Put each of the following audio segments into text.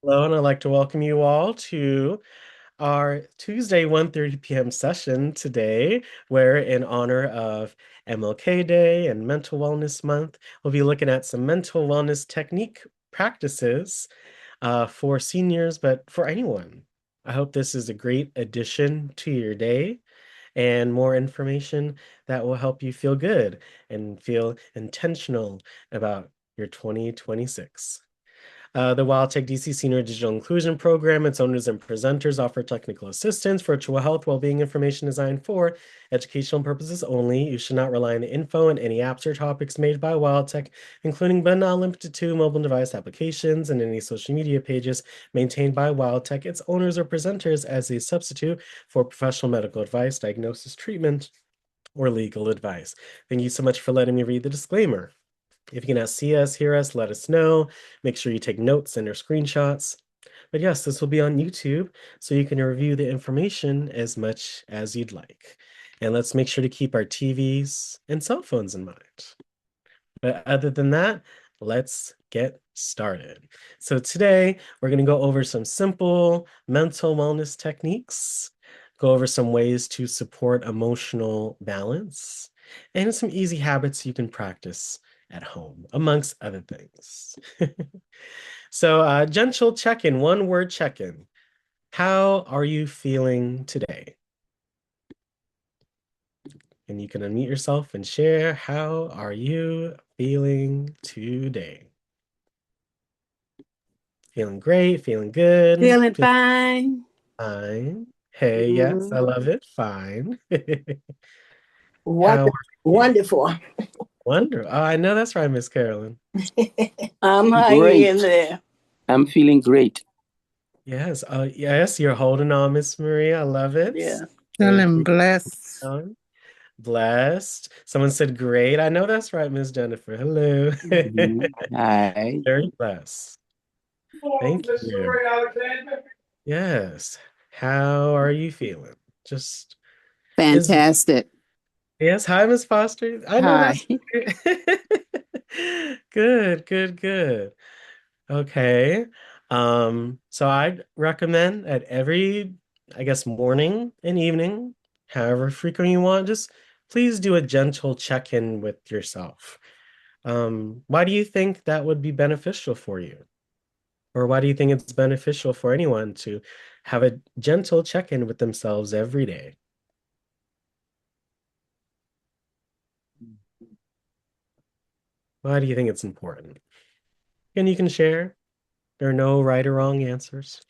Hello, and I'd like to welcome you all to our Tuesday 1:30 p.m. session today, where in honor of MLK Day and Mental Wellness Month, we'll be looking at some mental wellness technique practices for seniors, but for anyone. I hope this is a great addition to your day and more information that will help you feel good and feel intentional about your 2026. The WildTech DC Senior Digital Inclusion Program, its owners and presenters offer technical assistance, virtual health, well-being information designed for educational purposes only. You should not rely on the info and any apps or topics made by WildTech, including but not limited to mobile device applications and any social media pages maintained by WildTech, its owners or presenters as a substitute for professional medical advice, diagnosis, treatment, or legal advice. Thank you so much for letting me read the disclaimer. If you cannot see us, hear us, let us know. Make sure you take notes and or screenshots. But yes, this will be on YouTube, so you can review the information as much as you'd like. And let's make sure to keep our TVs and cell phones in mind. But other than that, let's get started. So today, we're going to go over some simple mental wellness techniques, go over some ways to support emotional balance, and some easy habits you can practice at home, amongst other things. So, gentle check-in, one word check-in. How are you feeling today? And you can unmute yourself and share. How are you feeling today? Feeling great, feeling good, Feeling fine. fine. Hey, yes, I Mhm. love it. Fine. How Wonder- are you? Wonderful. Wonderful. Oh, I know that's right, Miss Carolyn. I'm hanging in Great. there. I'm feeling great. Yes, yes, you're holding on, Miss Marie. I love it. Yeah. Feeling blessed. On. Blessed. Someone said great. I know that's right, Miss Jennifer. Hello. Hi. Very blessed. Thank you. Yes. How are you feeling? Just is Fantastic. yes. Hi, Miss Foster. I know Hi. that's good, good, good. Okay. So I'd recommend at every, I guess, morning and evening, however frequent you want, just please do a gentle check-in with yourself. Why do you think that would be beneficial for you? Or why do you think it's beneficial for anyone to have a gentle check-in with themselves every day? Why do you think it's important? And you can share. There are no right or wrong answers.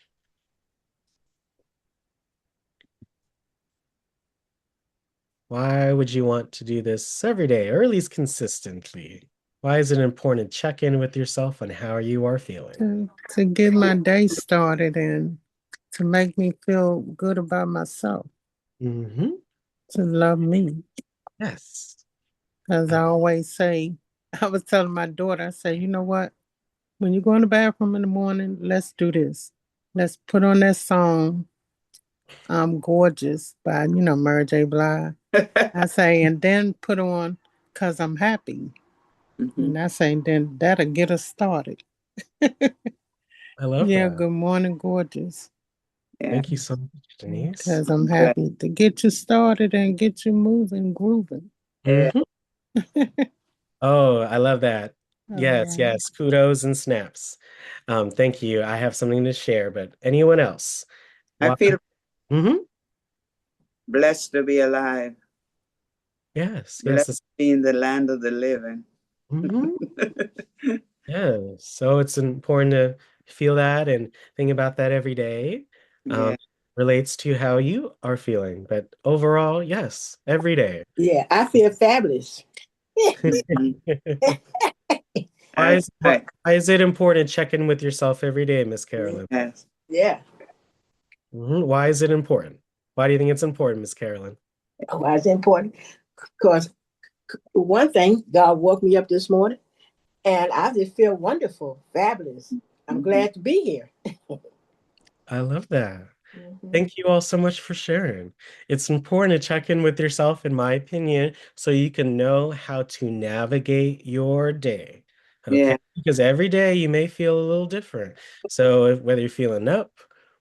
Why would you want to do this every day, or at least consistently? Why is it important to check in with yourself on how you are feeling? To get my day started and to make me feel good about myself, Mm-hmm. to love me. Yes. As I always say, I was telling my daughter, I said, you know what? When you go in the bathroom in the morning, let's do this. Let's put on that song, I'm Gorgeous by, Mary J. Blige. I say, and then put on Cause I'm Happy. Mhm. And I say, then that'll get us started. I love Yeah, that. good morning, gorgeous. Yeah. Thank you so much, Denise. Because I'm Glad. happy to get you started and get you moving, grooving. Mhm. Oh, I love that. All Yes, right. yes. Kudos and snaps. Thank you. I have something to share, but anyone else? I Why? feel Mm-hmm. blessed to be alive, Yes, blessed yes. to be in the land of the living. Mm-hmm. Yeah. So it's important to feel that and think about that every day. Um, Yeah. relates to how you are feeling, but overall, yes, every day. Yeah, I feel fabulous. Mhm. Why That's is right. why is it important to check in with yourself every day, Miss Carolyn? Yes. Yeah. Why is it important? Why do you think it's important, Miss Carolyn? Why is it important? Because one thing, God woke me up this morning and I just feel wonderful, fabulous. I'm Mhm. glad to be here. I love that. Mhm. Thank you all so much for sharing. It's important to check in with yourself, in my opinion, so you can know how to navigate your day. Okay. Yeah. because every day you may feel a little different. So whether you're feeling up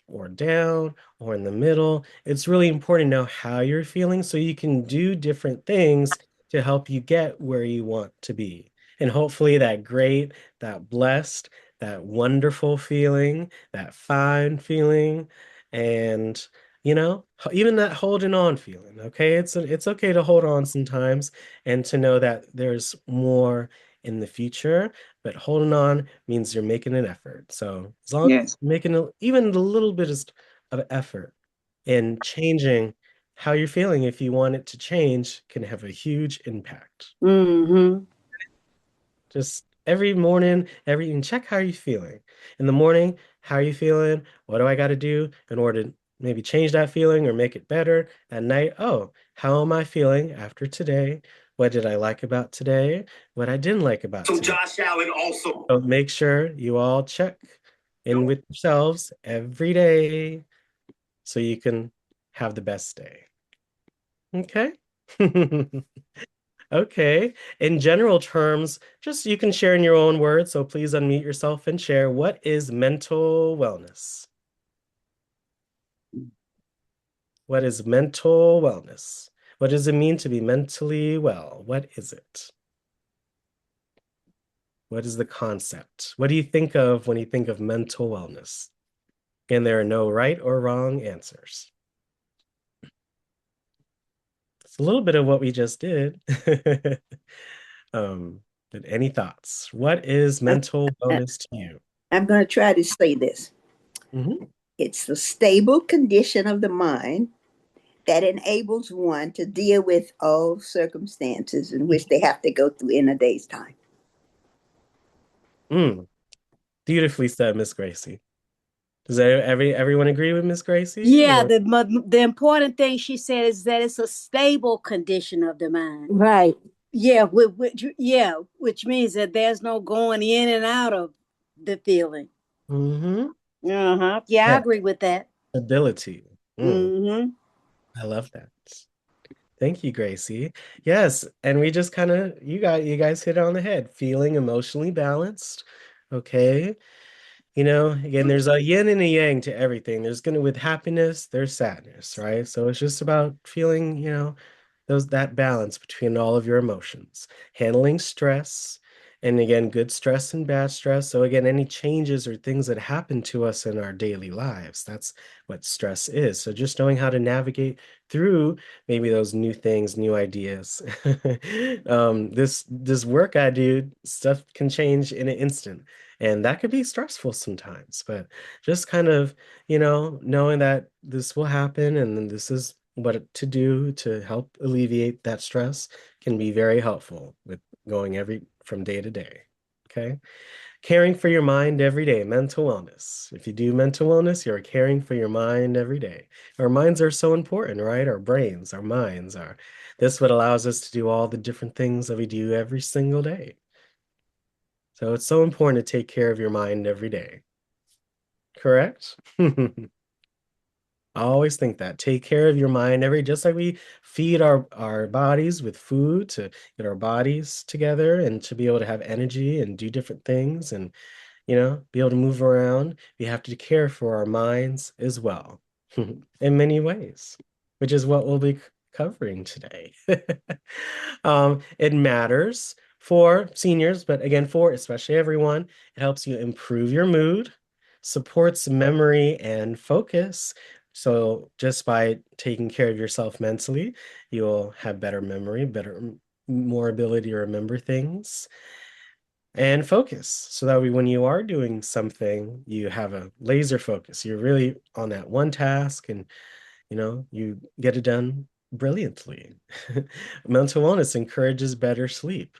or down or in the middle, it's really important to know how you're feeling so you can do different things to help you get where you want to be. And hopefully that great, that blessed, that wonderful feeling, that fine feeling, and even that holding on feeling, okay? It's okay to hold on sometimes and to know that there's more in the future, but holding on means you're making an effort. So as long as Yes. you're making even a little bit of effort in changing how you're feeling, if you want it to change, can have a huge impact. Mm-hmm. Just every morning, and check how you're feeling. In the morning, how are you feeling? What do I got to do in order to maybe change that feeling or make it better? At night, oh, how am I feeling after today? What did I like about today? What I didn't like about today? Josh Allen also. So make sure you all check in with yourselves every day so you can have the best day. Okay? Okay. In general terms, just you can share in your own words, so please unmute yourself and share. What is mental wellness? What is mental wellness? What does it mean to be mentally well? What is it? What is the concept? What do you think of when you think of mental wellness? And there are no right or wrong answers. It's a little bit of what we just did. But any thoughts? What is mental wellness to you? I'm going to try to say this. Mhm. It's the stable condition of the mind that enables one to deal with all circumstances in which they have to go through in a day's time. Beautifully said, Miss Gracie. Does everyone agree with Miss Gracie? Yeah, Or- the important thing she said is that it's a stable condition of the mind. Right. Yeah, which means that there's no going in and out of the feeling. Mhm. Yeah, I Yeah. agree with that. Ability. Mm-hmm. I love that. Thank you, Gracie. Yes, and we just kind of you guys hit it on the head. Feeling emotionally balanced. Okay. Again, there's a yin and a yang to everything. With happiness, there's sadness, right? So it's just about feeling, that balance between all of your emotions, handling stress, and again, good stress and bad stress. So again, any changes or things that happen to us in our daily lives, that's what stress is. So just knowing how to navigate through maybe those new things, new ideas. This work I do, stuff can change in an instant. And that could be stressful sometimes, but just kind of, knowing that this will happen and then this is what to do to help alleviate that stress can be very helpful with going from day to day. Okay. Caring for your mind every day, mental wellness. If you do mental wellness, you're caring for your mind every day. Our minds are so important, right? Our brains, our minds are. This what allows us to do all the different things that we do every single day. So it's so important to take care of your mind every day. Correct? I always think that. Take care of your mind just like we feed our bodies with food to get our bodies together and to be able to have energy and do different things and, be able to move around. We have to care for our minds as well in many ways, which is what we'll be covering today. It matters for seniors, but again, for especially everyone, it helps you improve your mood, supports memory and focus. So just by taking care of yourself mentally, you'll have better memory, more ability to remember things and focus. So that way, when you are doing something, you have a laser focus. You're really on that one task and, you get it done brilliantly. Mental wellness encourages better sleep.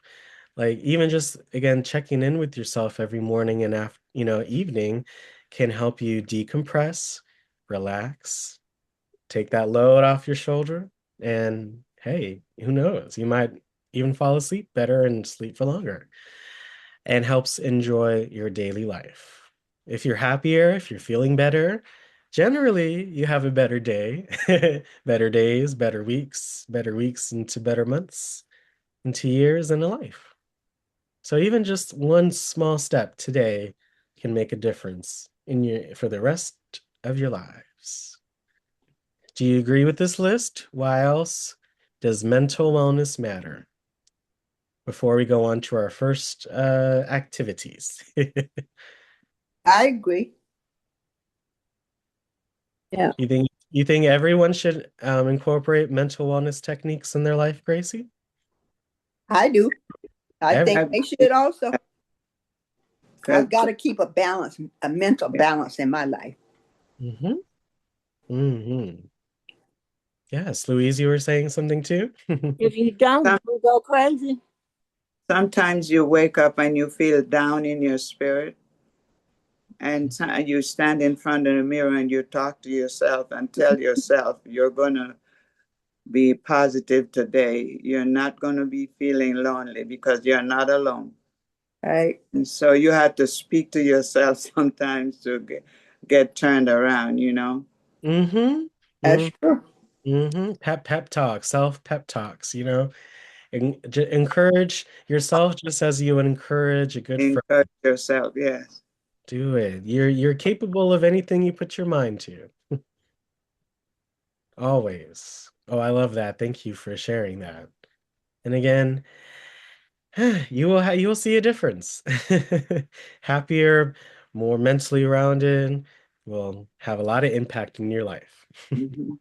Like even just again checking in with yourself every morning and after, evening can help you decompress, relax, take that load off your shoulder, and hey, who knows? You might even fall asleep better and sleep for longer and helps enjoy your daily life. If you're happier, if you're feeling better, generally you have a better day, better days, better weeks into better months, into years and a life. So even just one small step today can make a difference for the rest of your lives. Do you agree with this list? Why else does mental wellness matter? Before we go on to our first activities. I agree. Yeah. You think everyone should incorporate mental wellness techniques in their life, Gracie? I do. I think Every- they should also. I've Good. got to keep a balance, a mental balance in my life. Mm-hmm. Mm-hmm. Yes, Louise, you were saying something too? If you don't, you go crazy. Sometimes you wake up and you feel down in your spirit, and you stand in front of the mirror and you talk to yourself and tell yourself you're going to be positive today. You're not going to be feeling lonely because you're not alone. Right. And so you have to speak to yourself sometimes to get turned around, you know? Mm-hmm. That's true. Mm-hmm. Pep talks, self-pep talks, you know? Encourage yourself just as you would encourage a good friend. Encourage yourself, yes. Do it. You're capable of anything you put your mind to. Always. Oh, I love that. Thank you for sharing that. And again, you will see a difference. Happier, more mentally rounded, will have a lot of impact in your life. Mhm.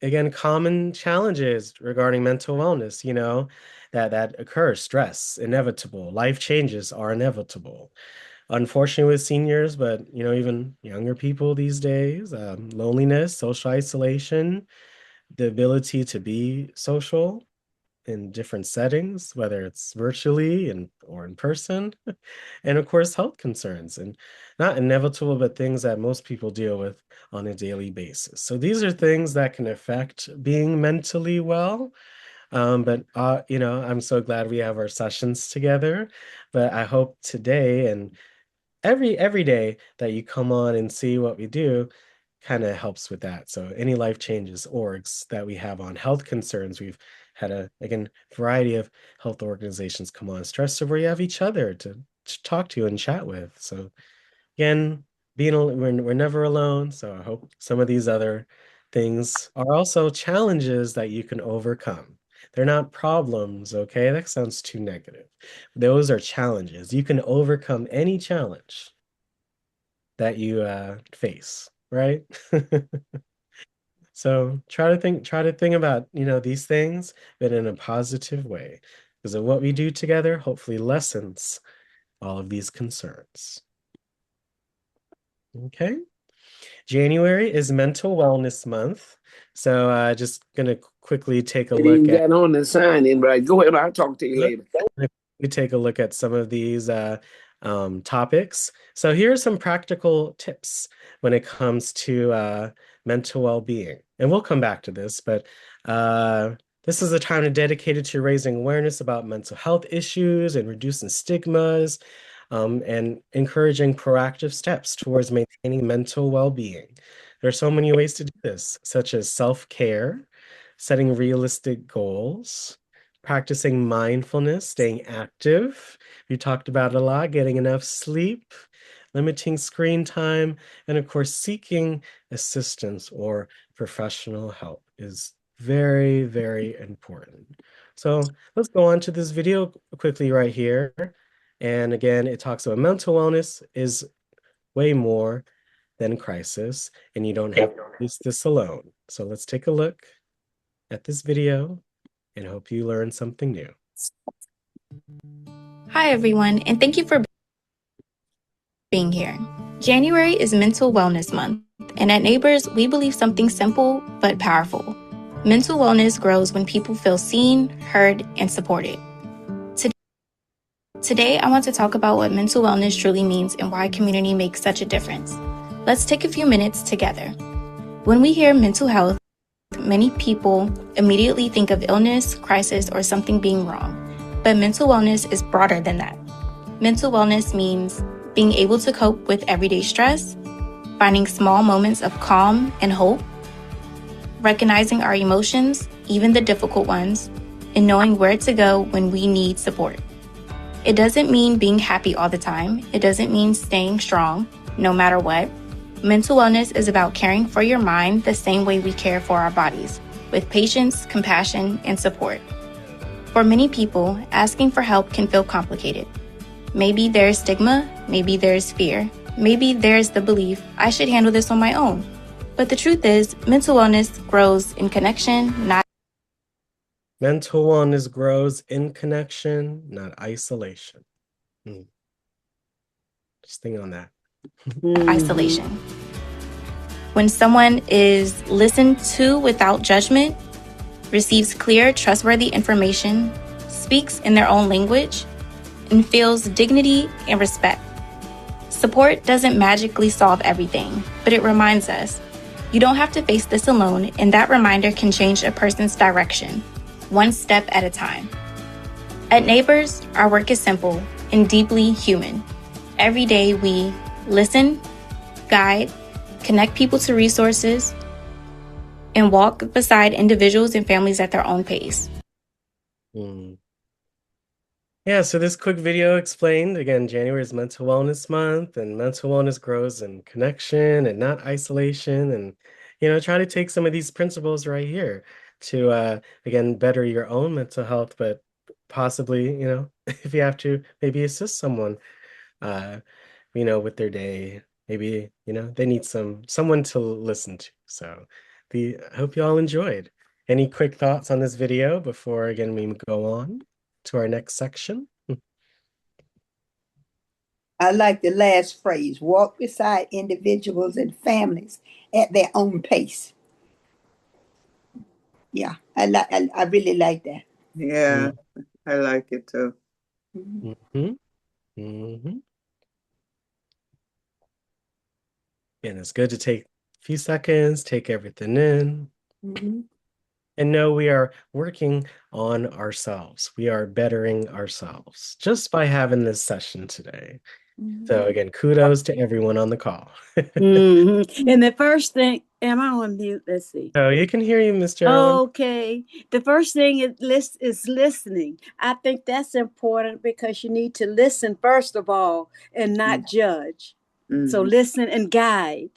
Again, common challenges regarding mental wellness, you know, that occur, stress, inevitable, life changes are inevitable. Unfortunately with seniors, but you know, even younger people these days, loneliness, social isolation, the ability to be social in different settings, whether it's virtually or in person, and of course, health concerns, and not inevitable, but things that most people deal with on a daily basis. So these are things that can affect being mentally well. But you know, I'm so glad we have our sessions together. But I hope today and every day that you come on and see what we do kind of helps with that. So any life changes orgs that we have on health concerns, we've had again variety of health organizations come on stress so we have each other to talk to and chat with. So again, we're never alone. So I hope some of these other things are also challenges that you can overcome. They're not problems, okay? That sounds too negative. Those are challenges. You can overcome any challenge that you face, right? So try to think about, you know, these things, but in a positive way, because of what we do together hopefully lessens all of these concerns. Okay. January is Mental Wellness Month. So just gonna quickly take a look at on the sign in, right? Go ahead, I'll talk to you later. we take a look at some of these topics. So here are some practical tips when it comes to mental well-being. And we'll come back to this, but this is a time dedicated to raising awareness about mental health issues and reducing stigmas, and encouraging proactive steps towards maintaining mental well-being. There are so many ways to do this, such as self-care, setting realistic goals, practicing mindfulness, staying active. We talked about it a lot, getting enough sleep, limiting screen time, and of course, seeking assistance or professional help is very, very important. So let's go on to this video quickly right here. And again, it talks about mental wellness is way more than crisis, and you don't have to use this alone. So let's take a look at this video and hope you learn something new. Hi, everyone, and thank you for being here. January is Mental Wellness Month, and at Neighbors, we believe something simple but powerful. Mental wellness grows when people feel seen, heard, and supported. Today, I want to talk about what mental wellness truly means and why community makes such a difference. Let's take a few minutes together. When we hear mental health, many people immediately think of illness, crisis, or something being wrong. But mental wellness is broader than that. Mental wellness means being able to cope with everyday stress, finding small moments of calm and hope, recognizing our emotions, even the difficult ones, and knowing where to go when we need support. It doesn't mean being happy all the time. It doesn't mean staying strong, no matter what. Mental wellness is about caring for your mind the same way we care for our bodies, with patience, compassion, and support. For many people, asking for help can feel complicated. Maybe there's stigma, maybe there's fear, maybe there's the belief I should handle this on my own. But the truth is, mental wellness grows in connection, not Mental wellness grows in connection, not isolation. Just think on that. isolation. When someone is listened to without judgment, receives clear, trustworthy information, speaks in their own language, and feels dignity and respect. Support doesn't magically solve everything, but it reminds us you don't have to face this alone, and that reminder can change a person's direction, one step at a time. At Neighbors, our work is simple and deeply human. Every day we listen, guide, connect people to resources, and walk beside individuals and families at their own pace. Yeah, so this quick video explained, again, January is Mental Wellness Month, and mental wellness grows in connection and not isolation. And, try to take some of these principles right here to, again, better your own mental health, but possibly, if you have to, maybe assist someone, with their day. Maybe, they need someone to listen to. So I hope you all enjoyed. Any quick thoughts on this video before, again, we go on to our next section? I like the last phrase, walk beside individuals and families at their own pace. Yeah, I really like that. Yeah, I like it too. And it's good to take a few seconds, take everything in, and know we are working on ourselves. We are bettering ourselves just by having this session today. So again, kudos to everyone on the call. And the first thing, am I on mute? Let's see. Oh, you can hear you, Miss Gerald. Okay. The first thing is listening. I think that's important because you need to listen first of all and not judge. So listen and guide.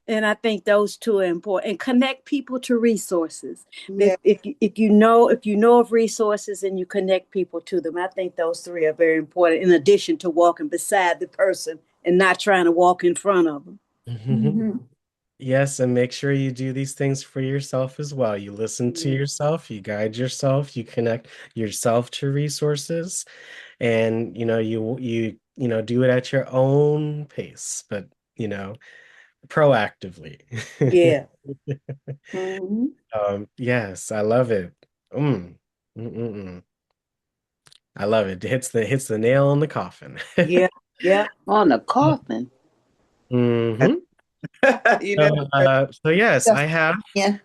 And I think those two are important. And connect people to resources. Yeah. If you know of resources and you connect people to them, I think those three are very important. In addition to walking beside the person and not trying to walk in front of them. Yes, and make sure you do these things for yourself as well. You listen to yourself, you guide yourself, you connect yourself to resources, and you do it at your own pace, but proactively. Yeah. Yes, I love it. I love it. It hits the nail on the coffin. Yeah. On the coffin. So yes, I have Yeah.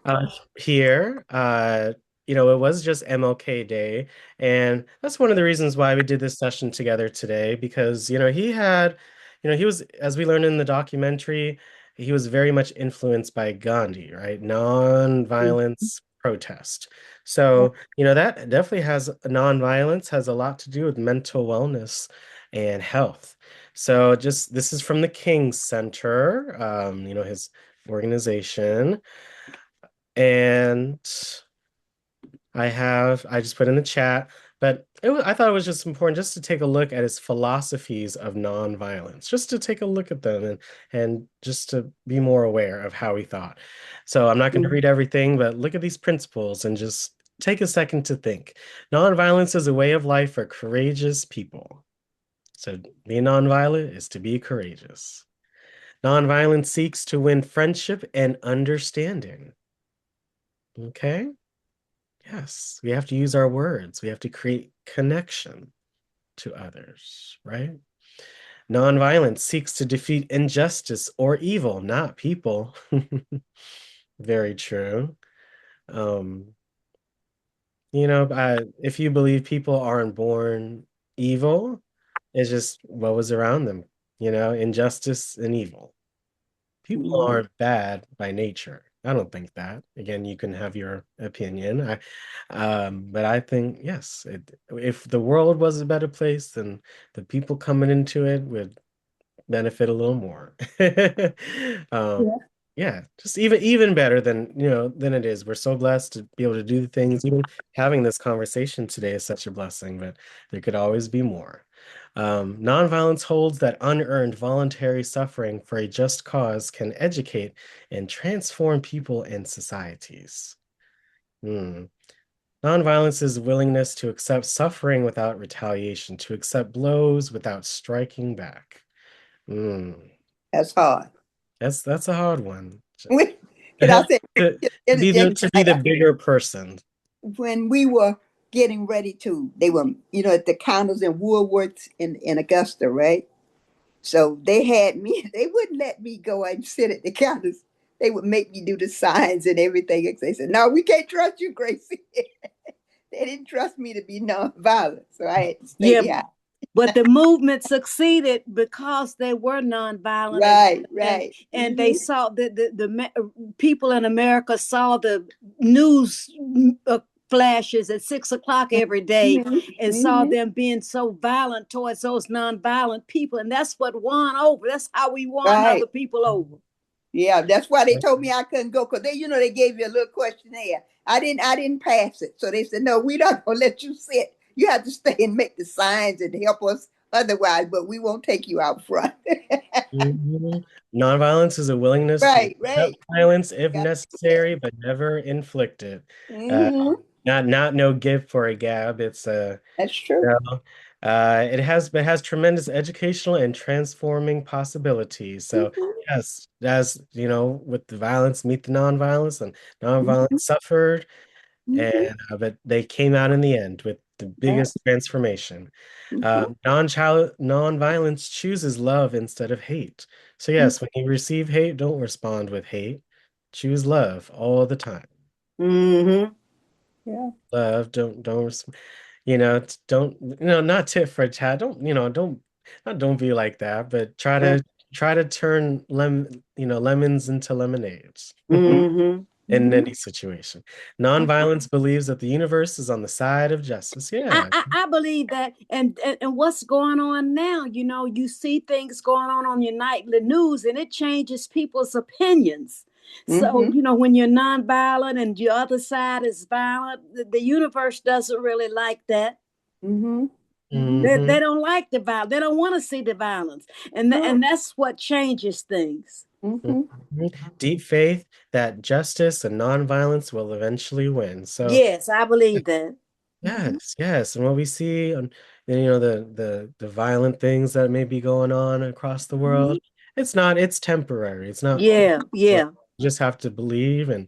here, it was just MLK Day, and that's one of the reasons why we did this session together today, because he had, he was, as we learned in the documentary, he was very much influenced by Gandhi, right? Non-violence protest. So, that definitely non-violence has a lot to do with mental wellness and health. So this is from the King Center, his organization. And I just put in the chat, but I thought it was just important just to take a look at his philosophies of nonviolence, just to take a look at them and just to be more aware of how he thought. So I'm not going to read everything, but look at these principles and just take a second to think. Nonviolence is a way of life for courageous people. So being nonviolent is to be courageous. Nonviolence seeks to win friendship and understanding. Okay? Yes, we have to use our words. We have to create connection to others, right? Nonviolence seeks to defeat injustice or evil, not people. Very true. If you believe people aren't born evil, it's just what was around them, injustice and evil. People aren't bad by nature. I don't think that. Again, you can have your opinion. But I think yes, if the world was a better place, then the people coming into it would benefit a little more. Um, Yeah. yeah, just even better than than it is. We're so blessed to be able to do the things. Even having this conversation today is such a blessing, but there could always be more. Nonviolence holds that unearned voluntary suffering for a just cause can educate and transform people and societies. Hmm. Nonviolence is willingness to accept suffering without retaliation, to accept blows without striking back. Hmm. That's hard. That's a hard one. Can I say, To be the bigger person. when we were getting ready to, they were, at the counters in Woolworths in Augusta, right? So they had me, they wouldn't let me go and sit at the counters. They would make me do the signs and everything. They said, no, we can't trust you, Gracie. They didn't trust me to be nonviolent. So I had to stay behind. But the movement succeeded because they were nonviolent. Right. And they saw the people in America saw the news flashes at 6 o'clock every day and saw them being so violent towards those nonviolent people. And that's what won over. That's how we won other people over. Yeah, that's why they told me I couldn't go, because they gave you a little questionnaire. I didn't pass it. So they said, no, we're not gonna let you sit. You have to stay and make the signs and help us otherwise, but we won't take you out front. Nonviolence is a willingness to accept violence if necessary, but never inflict it. Not no gift for a gab. It's that's true. It has tremendous educational and transforming possibilities. So yes, as with the violence, meet the nonviolence, and nonviolence suffered, and but they came out in the end with the biggest transformation. Nonviolence chooses love instead of hate. So yes, when you receive hate, don't respond with hate. Choose love all the time. Yeah. Love, don't not tit for tat. Don't be like that, but try to turn lemons into lemonades. In any situation. Nonviolence believes that the universe is on the side of justice. Yeah. I believe that. And what's going on now, you see things going on your nightly news, and it changes people's opinions. So, when you're nonviolent and your other side is violent, the universe doesn't really like that. They don't like the violence. They don't want to see the violence. And that's what changes things. Deep faith that justice and nonviolence will eventually win. So yes, I believe that. Yes. And what we see on the violent things that may be going on across the world, it's temporary. It's not. Yeah. You just have to believe and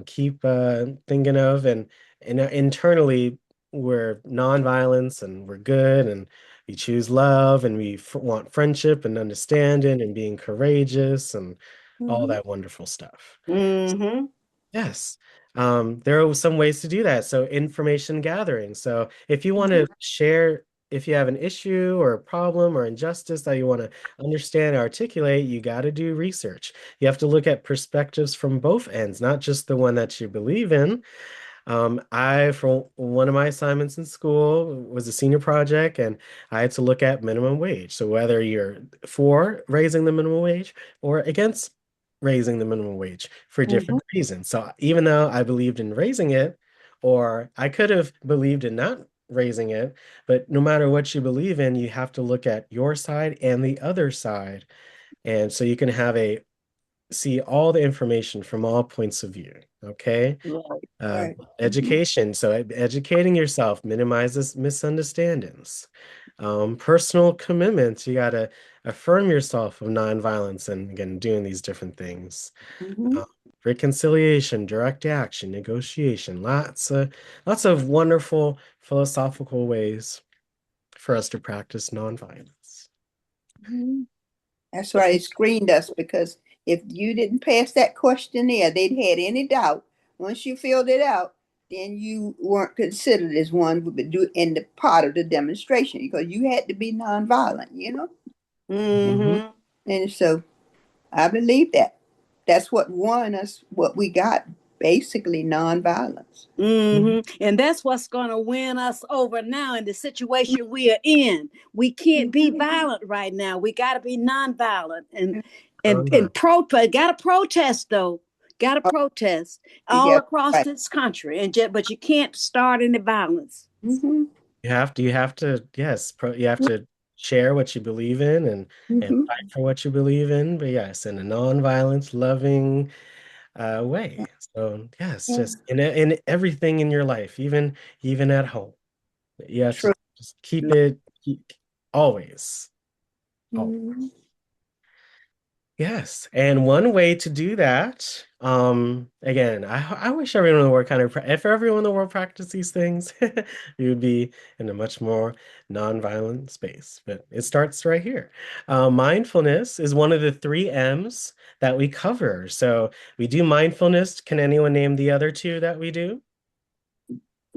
keep thinking of and internally we're nonviolence and we're good and we choose love and we want friendship and understanding and being courageous and all that wonderful stuff. Yes. There are some ways to do that. So information gathering. So if you want to share, if you have an issue or a problem or injustice that you want to understand, articulate, you got to do research. You have to look at perspectives from both ends, not just the one that you believe in. For one of my assignments in school was a senior project, and I had to look at minimum wage. So whether you're for raising the minimum wage or against raising the minimum wage for different reasons. So even though I believed in raising it, or I could have believed in not raising it, but no matter what you believe in, you have to look at your side and the other side. And so you can see all the information from all points of view. Okay. Right. Education. So educating yourself minimizes misunderstandings. Personal commitments. You got to affirm yourself of nonviolence and again, doing these different things. Reconciliation, direct action, negotiation, lots of wonderful philosophical ways for us to practice nonviolence. That's why they screened us, because if you didn't pass that questionnaire, they'd had any doubt. Once you filled it out, then you weren't considered as one who would do in the part of the demonstration, because you had to be nonviolent, Mm-hmm. And so I believe that. that's what won us what we got, basically nonviolence. And that's what's going to win us over now in the situation we are in. We can't be violent right now. We got to be nonviolent and protest. Got to protest though. Got to protest all across this country, but you can't start any violence. You have to, yes, you have to share what you believe in and fight for what you believe in, but yes, in a non-violent, loving way. So yes, just in everything in your life, even at home. You have to just keep it always. Yes, and one way to do that, again, I wish everyone in the world if everyone in the world practiced these things, you would be in a much more non-violent space. But it starts right here. Mindfulness is one of the 3 M's that we cover. So we do mindfulness. Can anyone name the other 2 that we do?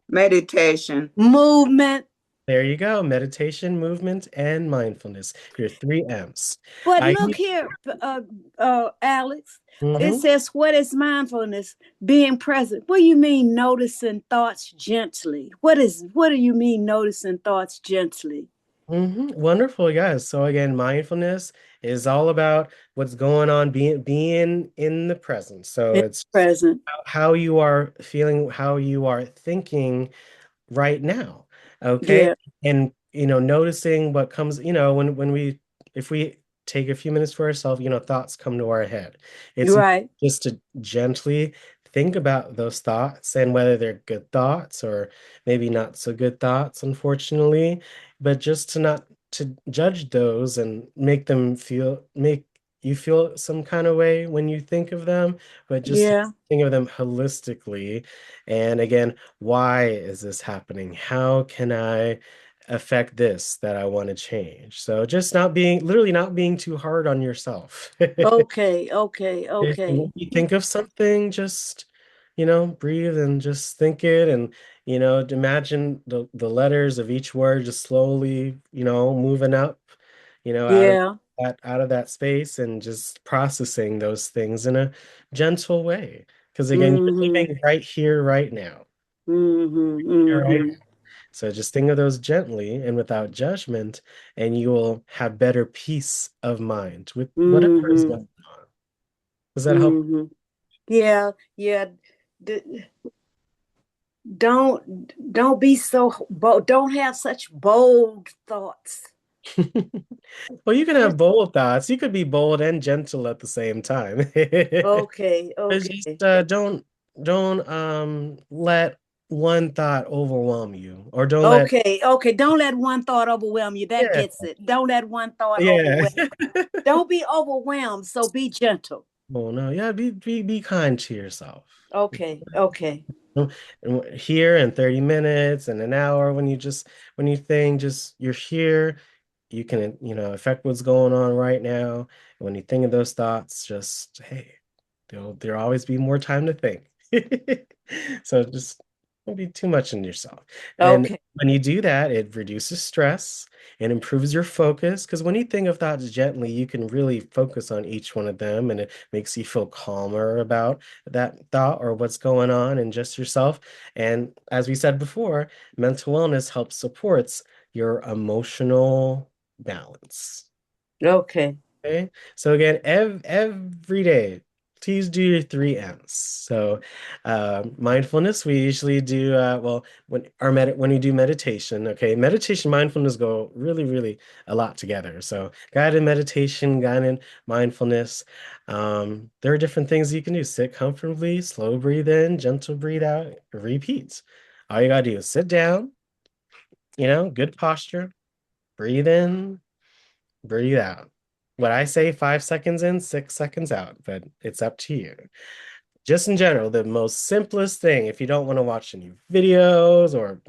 Meditation. Movement. There you go. Meditation, movement, and mindfulness. Your 3 M's. But look here, Alex. It says, what is mindfulness? Being present. What do you mean noticing thoughts gently? What do you mean noticing thoughts gently? Wonderful. Yes. So again, mindfulness is all about what's going on, being in the present. So it's present. How you are feeling, how you are thinking right now. Okay. And noticing what comes, if we take a few minutes for ourselves, thoughts come to our head. It's just to gently think about those thoughts and whether they're good thoughts or maybe not so good thoughts, unfortunately, but just to not to judge those and make you feel some kind of way when you think of them, but just think of them holistically. And again, why is this happening? How can I affect this that I want to change? So just literally not being too hard on yourself. Okay. If you think of something, just, breathe and just think it and, imagine the letters of each word just slowly, moving up, out of that space and just processing those things in a gentle way. Because again, you're living right here, right now. So just think of those gently and without judgment, and you will have better peace of mind with whatever is going on. Does that help? Yeah. Don't be so bold. Don't have such bold thoughts. Well, you can have bold thoughts. You could be bold and gentle at the same time. Okay. Just don't let one thought overwhelm you, or don't let Don't let one thought overwhelm you. That gets it. Don't let one thought overwhelm you. Don't be overwhelmed, so be gentle. Oh no, yeah, be kind to yourself. Okay. Here in 30 minutes and an hour, when you think you're here, you can affect what's going on right now. And when you think of those thoughts, just hey, there'll always be more time to think. So just don't be too much in yourself. And when you do that, it reduces stress and improves your focus, because when you think of thoughts gently, you can really focus on each one of them, and it makes you feel calmer about that thought or what's going on and just yourself. And as we said before, mental wellness supports your emotional balance. Okay. So again, every day, please do your 3 M's. So mindfulness, we usually do when you do meditation. Okay, meditation, mindfulness go really, really a lot together. So guided meditation, guided mindfulness. There are different things you can do. Sit comfortably, slow breathe in, gentle breathe out, repeat. All you gotta do is sit down, good posture, breathe in, breathe out. What I say, 5 seconds in, 6 seconds out, but it's up to you. Just in general, the most simplest thing, if you don't want to watch any videos or,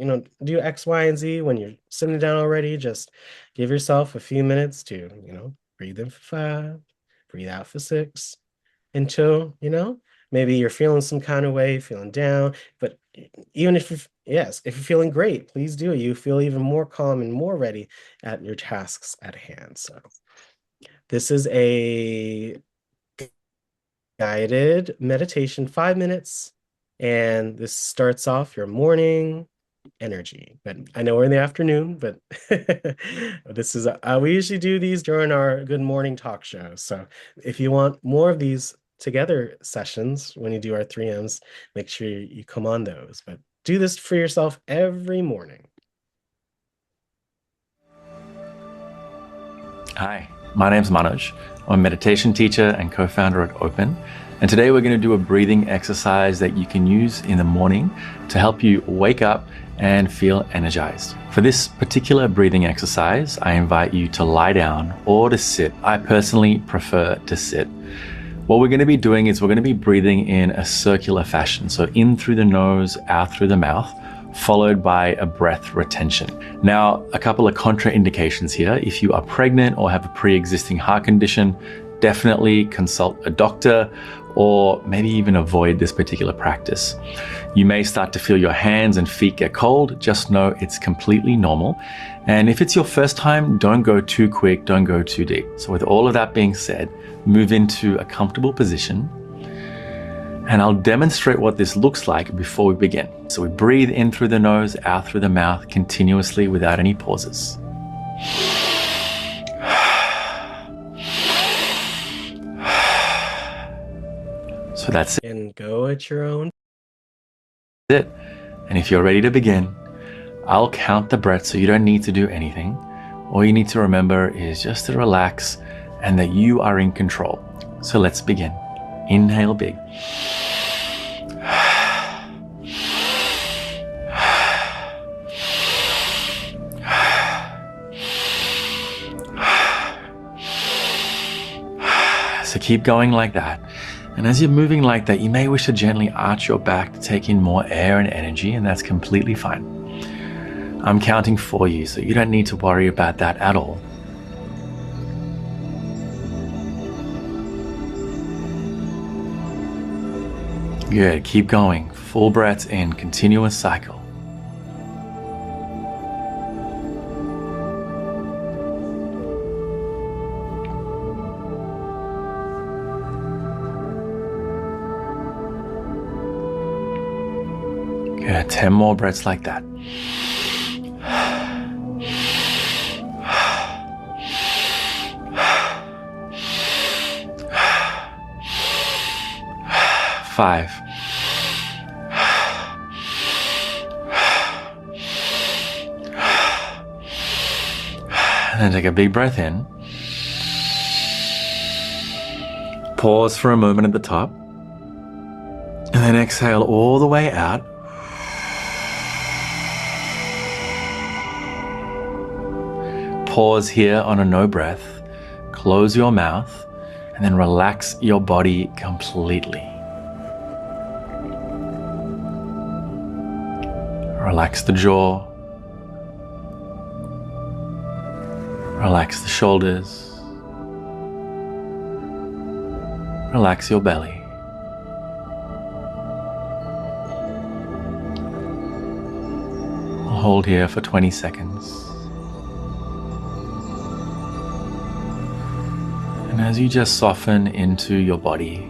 do X, Y, and Z when you're sitting down already, just give yourself a few minutes to, breathe in for 5, breathe out for 6, until, maybe you're feeling some kind of way, feeling down. But even if you're feeling great, please do. You feel even more calm and more ready at your tasks at hand. So this is a guided meditation, 5 minutes. And this starts off your morning energy. But I know we're in the afternoon, but this is we usually do these during our Good Morning Talk show. So if you want more of these together sessions when you do our 3Ms, make sure you come on those. But do this for yourself every morning. Hi, my name's Manoj. I'm a meditation teacher and co-founder at Open. And today we're going to do a breathing exercise that you can use in the morning to help you wake up and feel energized. For this particular breathing exercise, I invite you to lie down or to sit. I personally prefer to sit. What we're going to be doing is we're going to be breathing in a circular fashion. So in through the nose, out through the mouth, followed by a breath retention. Now, a couple of contraindications here. If you are pregnant or have a pre-existing heart condition, definitely consult a doctor or maybe even avoid this particular practice. You may start to feel your hands and feet get cold. Just know it's completely normal. And if it's your first time, don't go too quick, don't go too deep. So with all of that being said, move into a comfortable position. And I'll demonstrate what this looks like before we begin. So we breathe in through the nose, out through the mouth, continuously without any pauses. So that's it. And go at your own. And if you're ready to begin, I'll count the breath so you don't need to do anything. All you need to remember is just to relax and that you are in control. So let's begin. Inhale big. So keep going like that. And as you're moving like that, you may wish to gently arch your back to take in more air and energy, and that's completely fine. I'm counting for you, so you don't need to worry about that at all. Good, keep going. Full breaths in, continuous cycle. Good, 10 more breaths like that. 5. And then take a big breath in. Pause for a moment at the top. And then exhale all the way out. Pause here on a no breath. Close your mouth and then relax your body completely. Relax the jaw. Relax the shoulders. Relax your belly. Hold here for 20 seconds. And as you just soften into your body,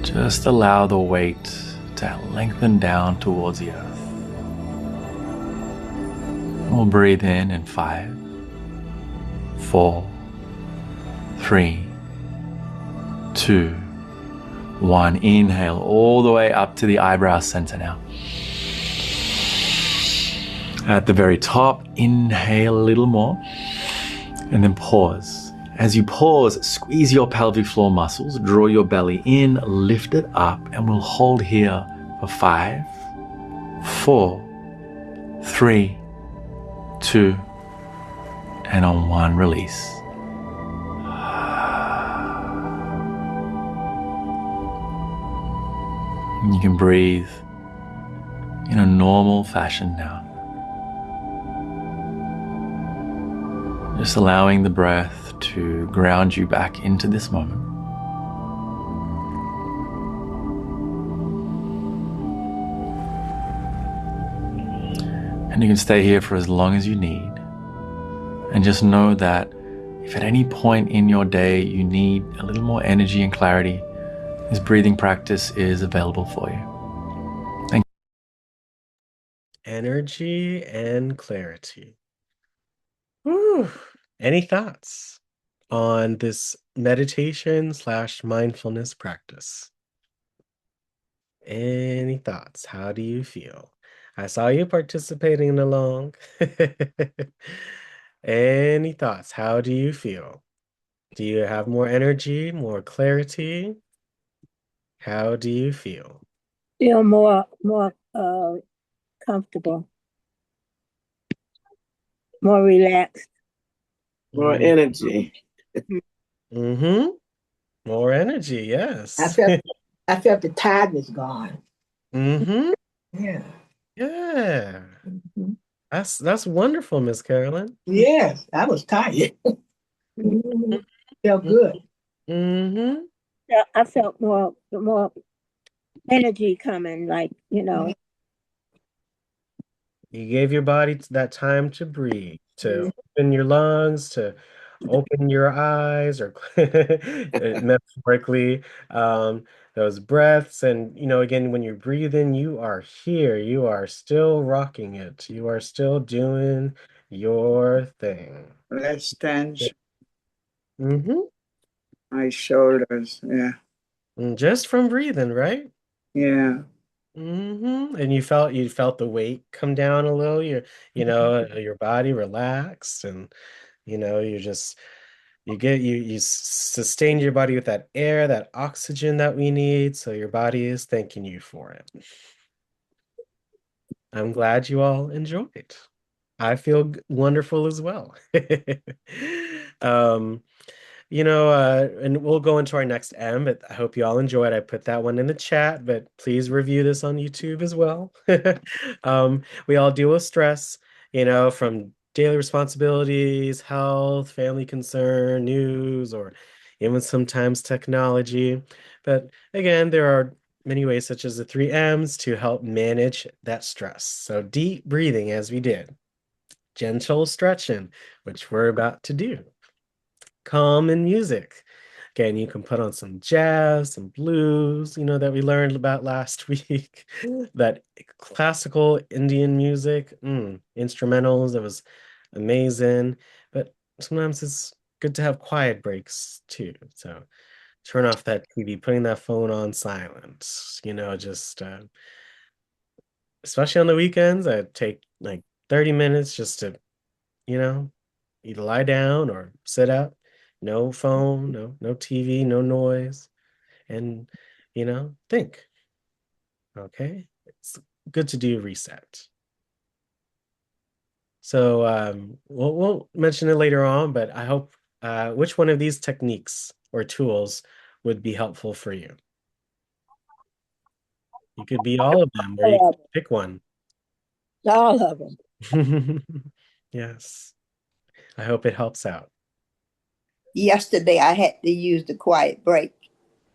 just allow the weight to lengthen down towards the earth. We'll breathe in 5, 4, 3, 2, 1. Inhale all the way up to the eyebrow center now. At the very top, inhale a little more and then pause. As you pause, squeeze your pelvic floor muscles, draw your belly in, lift it up, and we'll hold here for 5, 4, 3, 2, and on 1, release. And you can breathe in a normal fashion now. Just allowing the breath to ground you back into this moment. And you can stay here for as long as you need. And just know that If at any point in your day you need a little more energy and clarity, this breathing practice is available for you. Thank you. Energy and clarity. Whew. Any thoughts on this meditation / mindfulness practice? Any thoughts? How do you feel? I saw you participating along. Any thoughts? How do you feel? Do you have more energy, more clarity? How do you feel? Feel more comfortable, more relaxed. More energy. Mm-hmm. More energy, yes. I felt the tiredness gone. Mm-hmm. Yeah. Yeah. Mhm. That's wonderful, Miss Carolyn. Yes, I was tired. Mhm. Felt good. Mm-hmm. Yeah, I felt more energy coming, like, Mhm. You gave your body that time to breathe, to open your lungs, to open your eyes, or metaphorically, those breaths. And, again, when you breathe in, you are here. You are still rocking it. You are still doing your thing. Less tension. Mm-hmm. My shoulders. Yeah. And just from breathing, right? Yeah. Mm-hmm. And you felt the weight come down a little. Your body relaxed, and you sustain your body with that air, that oxygen that we need. So your body is thanking you for it. I'm glad you all enjoyed. I feel wonderful as well. um, and we'll go into our next M, but I hope you all enjoyed. I put that one in the chat, but please review this on YouTube as well. We all deal with stress, from daily responsibilities, health, family concern, news, or even sometimes technology. But again, there are many ways, such as the 3 M's, to help manage that stress. So deep breathing, as we did, gentle stretching, which we're about to do, calm and music. Again, you can put on some jazz, some blues, that we learned about last week. That classical Indian music, instrumentals, that was amazing. But sometimes it's good to have quiet breaks too. So turn off that TV, putting that phone on silent, just especially on the weekends, I take like 30 minutes just to, either lie down or sit up. No phone, no TV, no noise, and think. Okay, it's good to do a reset. So we'll mention it later on, but I hope which one of these techniques or tools would be helpful for you. You could be all of them, or you all could pick one. of them. Yes, I hope it helps out. Yesterday, I had to use the quiet break.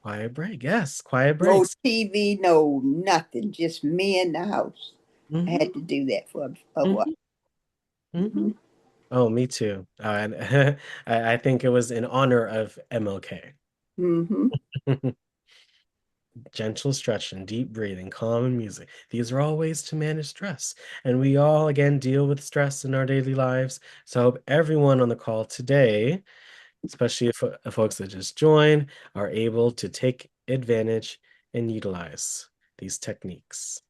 Quiet break, yes, quiet No breaks. TV, no nothing, just me in the house. I had to do that for a while. Mm-hmm. Oh, me too. And I think it was in honor of MLK. Mm-hmm. Gentle stretching, deep breathing, calm music. These are all ways to manage stress. And we all, again, deal with stress in our daily lives. So I hope everyone on the call today, especially if folks that just joined, are able to take advantage and utilize these techniques.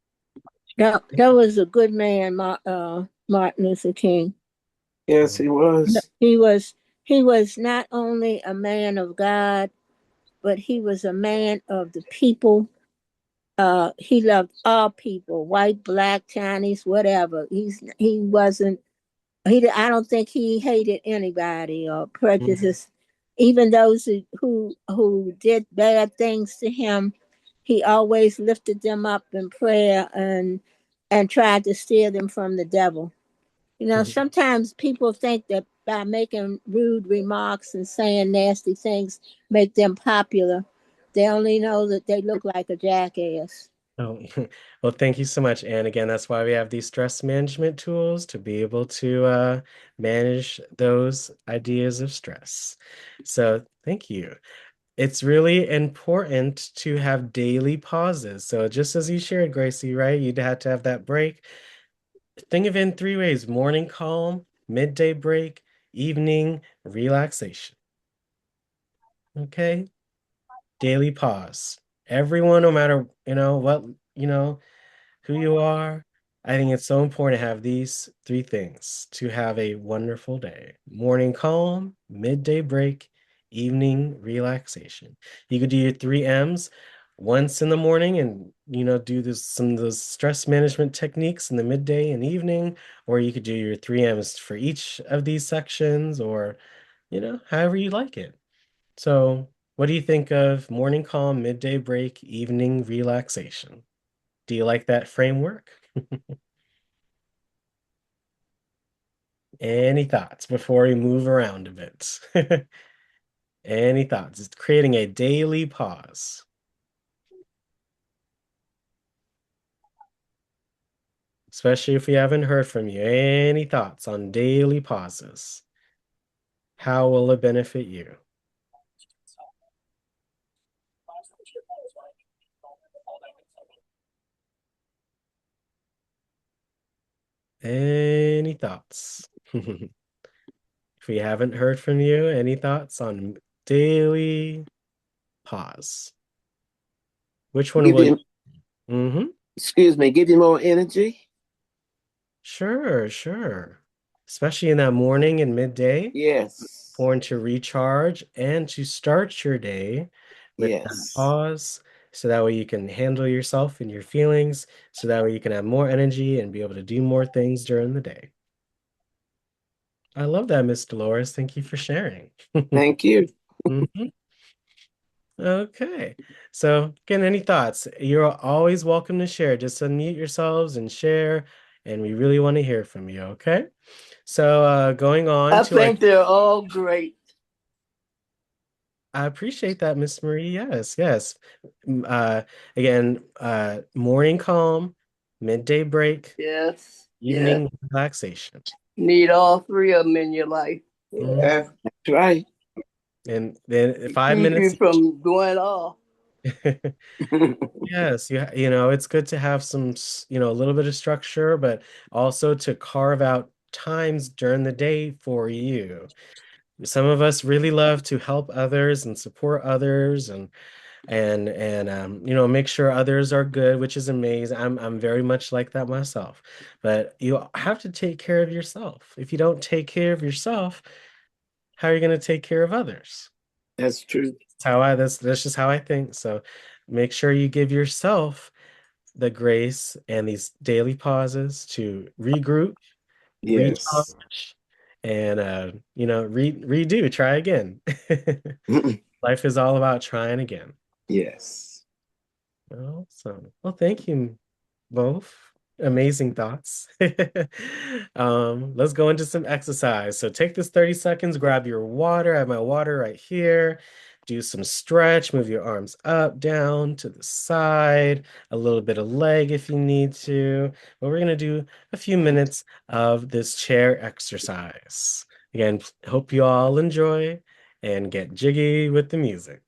That was a good man, Martin Luther King. Yes, he was. He was not only a man of God, but he was a man of the people. He loved all people, white, black, Chinese, whatever. I don't think he hated anybody or prejudiced. Even those who did bad things to him, he always lifted them up in prayer and tried to steer them from the devil. Sometimes people think that by making rude remarks and saying nasty things make them popular. They only know that they look like a jackass. Oh, well, thank you so much. And again, that's why we have these stress management tools to be able to manage those ideas of stress. So thank you. It's really important to have daily pauses. So just as you shared, Gracie, right? You'd have to have that break. Think of it in three ways: morning calm, midday break, evening relaxation. Okay? Daily pause. Everyone, no matter, what, who you are, I think it's so important to have these three things to have a wonderful day: morning calm, midday break, evening relaxation. You could do your 3 M's once in the morning and, do some of those stress management techniques in the midday and evening, or you could do your 3 M's for each of these sections, or, however you like it. So, what do you think of morning calm, midday break, evening relaxation? Do you like that framework? Any thoughts before we move around a bit? Any thoughts? It's creating a daily pause. Especially if we haven't heard from you. Any thoughts on daily pauses? How will it benefit you? Any thoughts? If we haven't heard from you, any thoughts on daily pause? Which one will you? Mm-hmm. Excuse me, give you more energy? Sure. Especially in that morning and midday. Yes. Important to recharge and to start your day with that Yes. pause, so that way you can handle yourself and your feelings, so that way you can have more energy and be able to do more things during the day. I love that, Miss Dolores. Thank you for sharing. Thank you. Mhm. Okay. So again, any thoughts? You're always welcome to share. Just unmute yourselves and share, and we really want to hear from you, okay? So going on I to think they're all great. I appreciate that, Miss Marie. Yes. Again, morning calm, midday break, Yes. evening relaxation. Need all three of them in your life. Mhm. That's right. And then 5 Keep minutes you from going off. Yes, it's good to have some, a little bit of structure, but also to carve out times during the day for you. Some of us really love to help others and support others, and make sure others are good, which is amazing. I'm very much like that myself. But you have to take care of yourself. If you don't take care of yourself, how are you going to take care of others? That's true. That's just how I think. So make sure you give yourself the grace and these daily pauses to regroup, Yes. recharge, and redo, try again. Life is all about trying again. Yes. Awesome. Well, thank you both. Amazing thoughts. Let's go into some exercise. So take this 30 seconds, grab your water. I have my water right here. Do some stretch, move your arms up, down, to the side, a little bit of leg if you need to. But we're going to do a few minutes of this chair exercise. Again, hope you all enjoy and get jiggy with the music.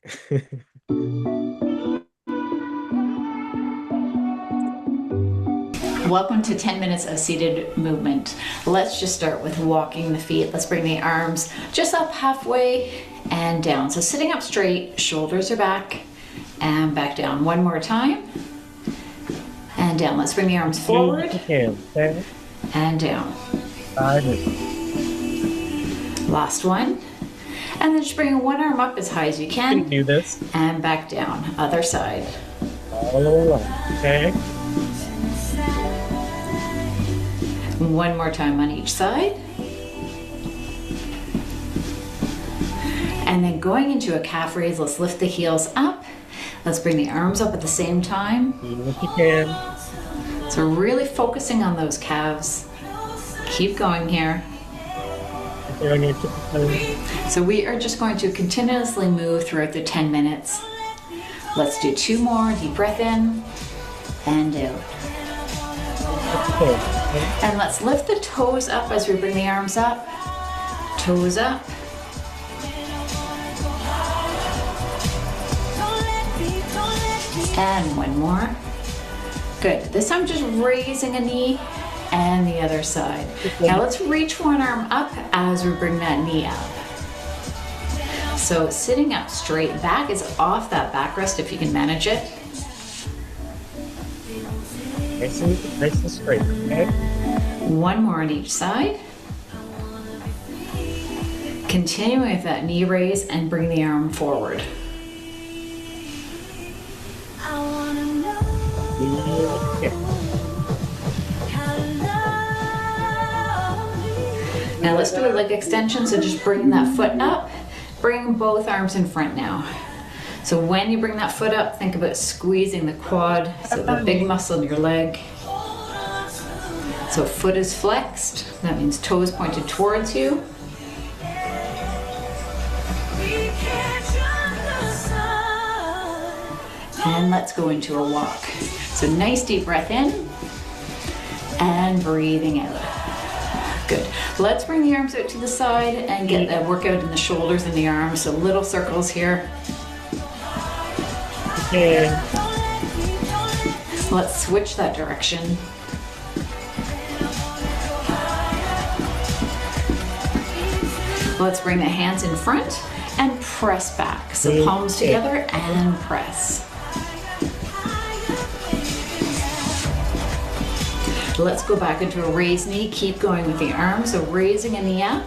Welcome to 10 minutes of seated movement. Let's just start with walking the feet. Let's bring the arms just up halfway and down. So sitting up straight, shoulders are back and back down. One more time. And down. Let's bring the arms forward and down. Last one. And then just bring one arm up as high as you can. You can do this. And back down. Other side. All along. Okay. One more time on each side. And then going into a calf raise, let's lift the heels up. Let's bring the arms up at the same time. If you can. So really focusing on those calves. Keep going here. So we are just going to continuously move throughout the 10 minutes. Let's do 2 more. Deep breath in and out. And let's lift the toes up as we bring the arms up. Toes up. And one more. Good. This time just raising a knee and the other side. Now let's reach one arm up as we bring that knee up. So sitting up straight, back is off that backrest if you can manage it. Nice and straight, okay? One more on each side. Continuing with that knee raise and bring the arm forward. Now let's do a leg extension, so just bring that foot up, bring both arms in front now. So when you bring that foot up, think about squeezing the quad, so the big muscle in your leg. So foot is flexed, that means toes pointed towards you. And let's go into a walk. So nice deep breath in and breathing out. Good. Let's bring the arms out to the side and get that workout in the shoulders and the arms. So little circles here. Okay. Let's switch that direction. Let's bring the hands in front and press back. So palms together and press. Let's go back into a raised knee. Keep going with the arms. So raising a knee up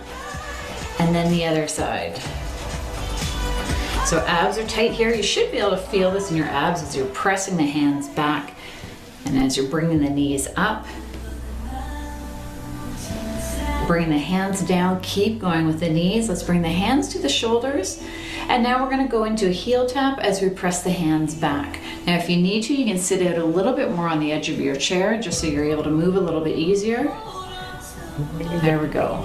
and then the other side. So abs are tight here. You should be able to feel this in your abs as you're pressing the hands back and as you're bringing the knees up. Bring the hands down. Keep going with the knees. Let's bring the hands to the shoulders. And now we're going to go into a heel tap as we press the hands back. Now if you need to, you can sit out a little bit more on the edge of your chair just so you're able to move a little bit easier. There we go.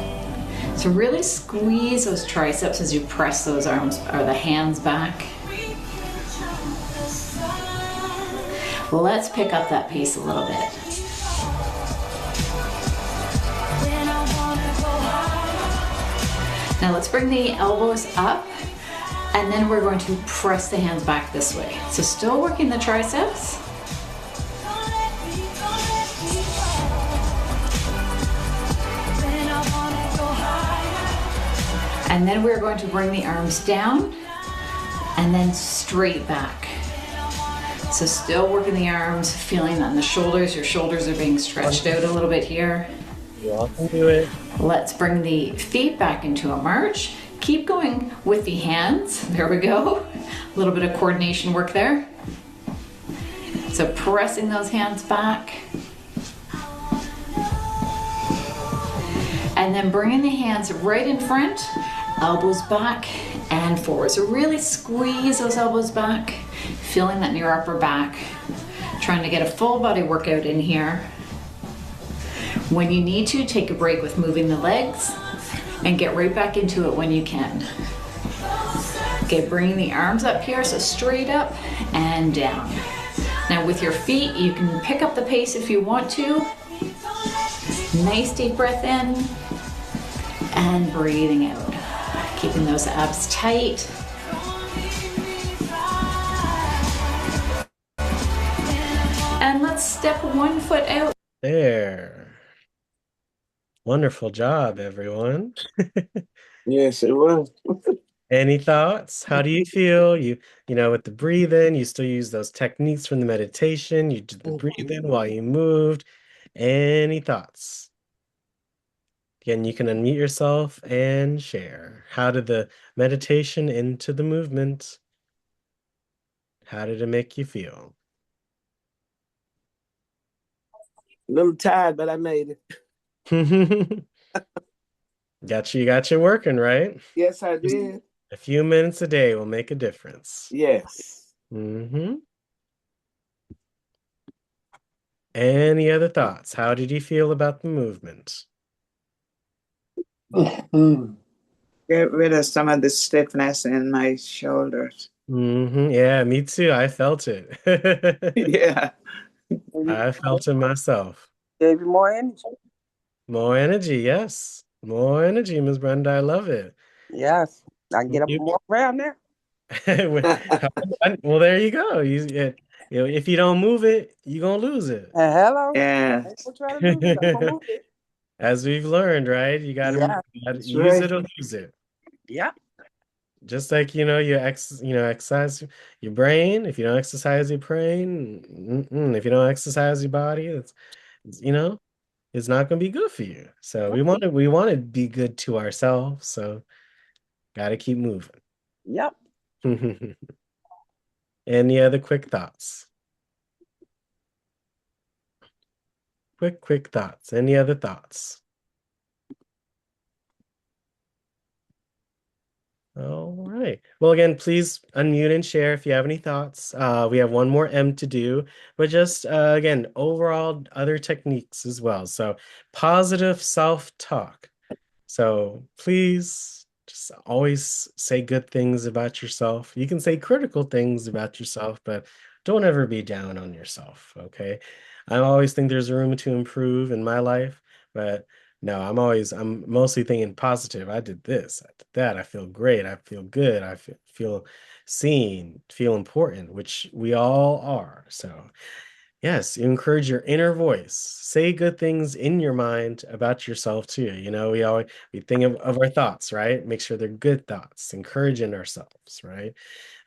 So really squeeze those triceps as you press those arms or the hands back. Let's pick up that pace a little bit. Now let's bring the elbows up and then we're going to press the hands back this way. So still working the triceps. And then we're going to bring the arms down and then straight back. So still working the arms, feeling on the shoulders. Your shoulders are being stretched out a little bit here. You all can do it. Let's bring the feet back into a march. Keep going with the hands. There we go. A little bit of coordination work there. So pressing those hands back. And then bringing the hands right in front, elbows back and forward. So really squeeze those elbows back, feeling that in your upper back. Trying to get a full body workout in here. When you need to, take a break with moving the legs and get right back into it when you can. Okay, bringing the arms up here, so straight up and down. Now with your feet, you can pick up the pace if you want to. Nice deep breath in and breathing out. Keeping those abs tight. And let's step one foot out. There. Wonderful job, everyone. Yes, it was. Any thoughts? How do you feel? You know, with the breathing, you still use those techniques from the meditation. You did the breathing while you moved. Any thoughts? Again, you can unmute yourself and share. How did the meditation into the movement? How did it make you feel? A little tired, but I made it. Got you working, right? Yes, I did. A few minutes a day will make a difference. Yes. Any other thoughts? How did you feel about the movement? Get rid of some of the stiffness in my shoulders. Yeah, me too. I felt it. Yeah. I felt it myself. Gave you more energy. More energy, yes. More energy, Miss Brenda. I love it. Yes. I can get up You- and walk around there. well, there you go. If you don't move it, you're gonna lose it. Hello. Yeah. I ain't gonna try to lose it. I'm gonna move it. As we've learned, right? You Yeah. gotta That's use right. it or lose it. Yeah. Just like exercise your brain. If you don't exercise your brain, if you don't exercise your body, it's not going to be good for you. So we want to be good to ourselves. So got to keep moving. Yep. Any other quick thoughts? Quick thoughts. Any other thoughts? All right. Well, again, please unmute and share if you have any thoughts. We have one more M to do, but just again, overall other techniques as well. So positive self-talk. So please just always say good things about yourself. You can say critical things about yourself, but don't ever be down on yourself. Okay. I always think there's room to improve in my life, but no, I'm mostly thinking positive. I did this, I did that. I feel great. I feel good. I feel seen, feel important, which we all are. So yes, you encourage your inner voice. Say good things in your mind about yourself too. We think of our thoughts, right? Make sure they're good thoughts, encouraging ourselves, right?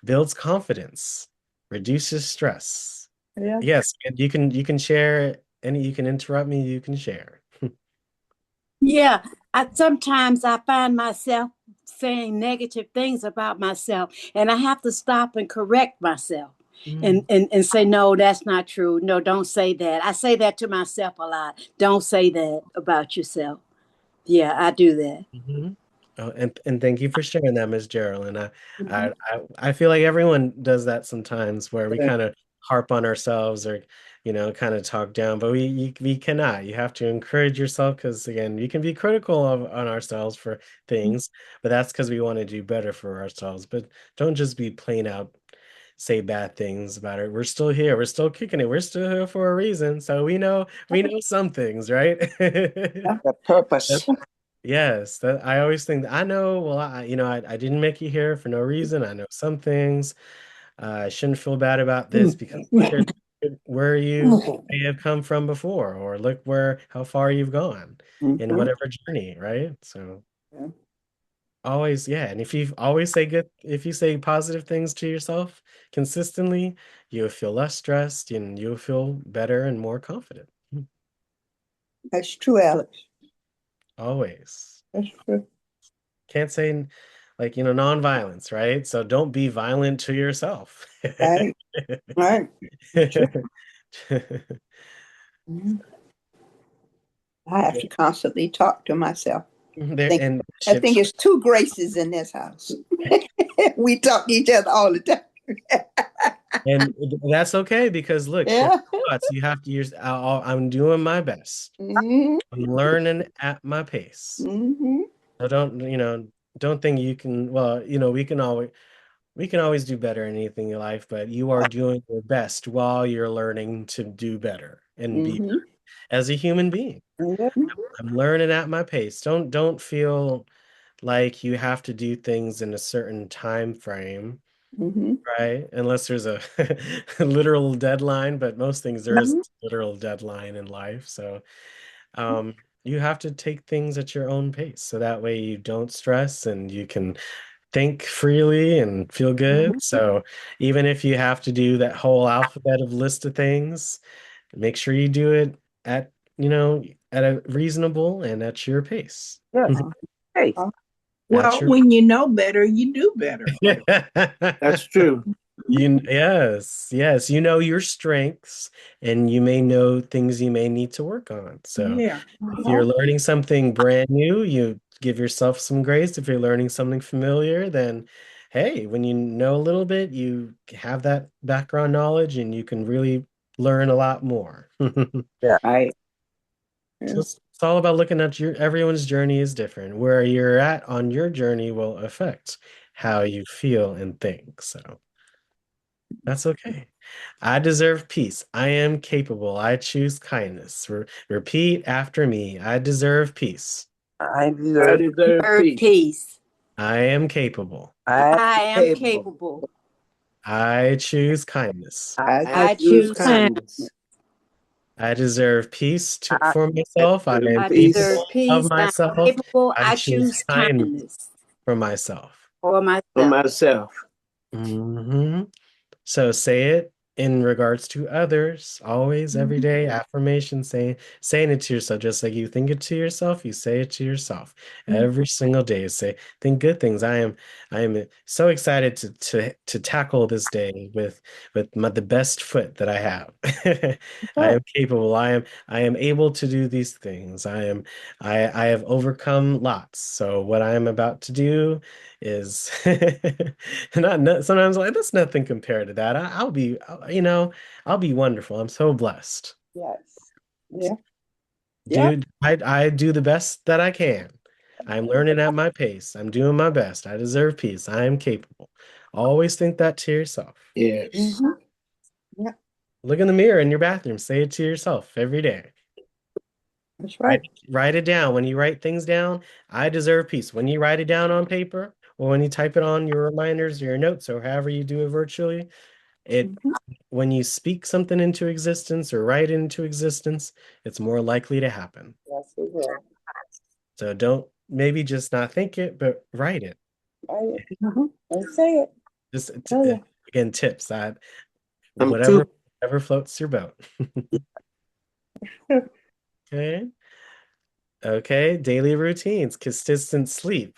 Builds confidence, reduces stress. Yeah. Yes, and you can share any, you can interrupt me, you can share. Yeah, sometimes I find myself saying negative things about myself, and I have to stop and correct myself and say, no, that's not true. No, don't say that. I say that to myself a lot. Don't say that about yourself. Yeah, I do that. Mhm. Oh, and thank you for sharing that, Miss Geraldine. Mhm. I feel like everyone does that sometimes, where we Yeah. kind of harp on ourselves or kind of talk down, but we cannot. You have to encourage yourself, because again, we can be critical on ourselves for things, but that's because we want to do better for ourselves. But don't just be plain out say bad things about it. We're still here. We're still kicking it. We're still here for a reason. So we know some things, right? The purpose. Yes, that I always think I know. Well, I didn't make you here for no reason. I know some things. I shouldn't feel bad about this, because look at where you may have come from before, or look how far you've gone in whatever journey, right? So Yeah. always, yeah. And if you say positive things to yourself consistently, you'll feel less stressed and you'll feel better and more confident. That's true, Alex. Always. That's true. Can't say nonviolence, right? So don't be violent to yourself. Right. Right. Mhm. I have to constantly talk to myself. I think it's two graces in this house. We talk to each other all the time. And that's okay, because look, Yeah. you have to use. I'm doing my best. Mm-hmm. I'm learning at my pace. Mm-hmm. So don't think you can. Well, we can always do better in anything in life, but you are doing your best while you're learning to do better and be Mm-hmm. as a human being. I'm learning at my pace. Don't feel like you have to do things in a certain time frame, Mm-hmm. right? Unless there's a literal deadline, but most things there is a literal deadline in life. So you have to take things at your own pace, so that way you don't stress and you can think freely and feel good. So even if you have to do that whole alphabet of list of things, make sure you do it at at a reasonable and at your pace. Yes. Hey. Well, when you know better, you do better. That's true. Yes, you know your strengths, and you may know things you may need to work on. So Yeah. if you're learning something brand new, you give yourself some grace. If you're learning something familiar, then hey, when you know a little bit, you have that background knowledge and you can really learn a lot more. Yeah. Right. So it's all about looking at everyone's journey is different. Where you're at on your journey will affect how you feel and think. So That's okay. I deserve peace. I am capable. I choose kindness. Repeat after me. I deserve peace. I I deserve deserve Earth peace. peace. I am capable. I I am capable. capable. I choose kindness. I choose choose kindness. I deserve peace I for myself. I deserve am I peace deserve capable of peace. I'm myself. capable. I I choose choose kindness kindness for myself. for For myself. myself. hmm So say it in regards to others, always, every day, affirmation, saying it to yourself, just like you think it to yourself, you say it to yourself every single day. Think good things. I am so excited to tackle this day with the best foot that I have. I am capable. I am able to do these things. I have overcome lots. So what I am about to do is not sometimes like that's nothing compared to that. I'll be, I'll be wonderful. I'm so blessed. Yes. Yeah. Yeah. Dude, I do the best that I can. I'm learning at my pace. I'm doing my best. I deserve peace. I am capable. Always think that to yourself. Yes. Yeah. Look in the mirror in your bathroom. Say it to yourself every day. That's right. Write it down. When you write things down, I deserve peace. When you write it down on paper, or when you type it on your reminders or your notes, or however you do it virtually, it when you speak something into existence or write it into existence, it's more likely to happen. Yes, it will. So don't maybe just not think it, but write it. Right. And say it. Just Oh, yeah. again, tips. I'm Whatever too. floats your boat. Okay. Okay. Daily routines, consistent sleep,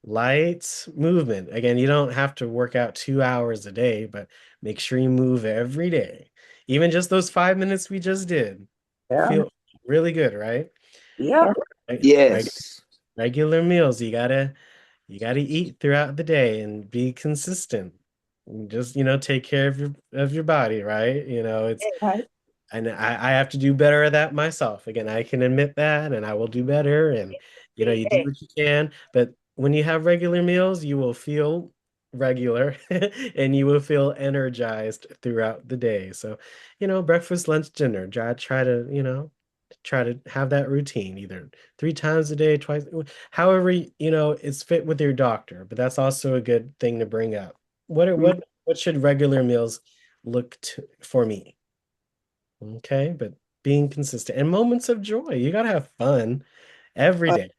light movement. Again, you don't have to work out 2 hours a day, but make sure you move every day. Even just those 5 minutes we just did. Yeah. Feel really good, right? Yeah. Yes. Regular meals. You gotta eat throughout the day and be consistent. And just, take care of your body, right? It's Right. and I have to do better at that myself. Again, I can admit that and I will do better. And you do what you can, but when you have regular meals, you will feel regular and you will feel energized throughout the day. So, breakfast, lunch, dinner. Try to have that routine either 3 times a day, twice, however, it's fit with your doctor, but that's also a good thing to bring up. What should regular meals for me? Okay, but being consistent and moments of joy. You gotta have fun every day.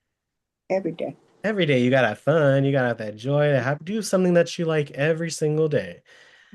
Every day. Every day you gotta have fun. You gotta have that joy. Do something that you like every single day.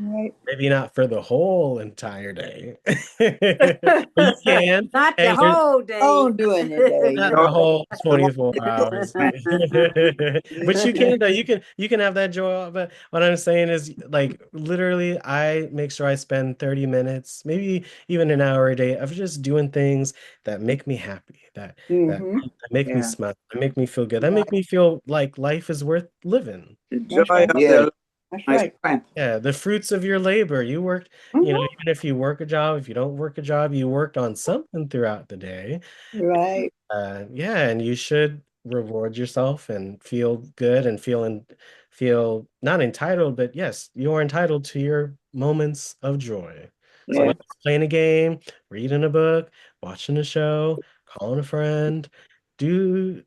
Right. Maybe not for the whole entire day. But you can. Not Hey, the whole day. Oh, doing it, day. not the whole 24 hours. But you can though. You can have that joy. But what I'm saying is like literally I make sure I spend 30 minutes, maybe even an hour a day of just doing things that make me happy, that Mm-hmm. make me Yeah. smile, that make me feel good, that make me feel like life is worth living. The joy right. of Yeah. the That's my right. strength. Yeah, the fruits of your labor. You worked, even if you work a job, if you don't work a job, you worked on something throughout the day. Right. Yeah, and you should reward yourself and feel good and feel not entitled, but yes, you're entitled to your moments of joy. So Yeah. whether it's playing a game, reading a book, watching a show, calling a friend, do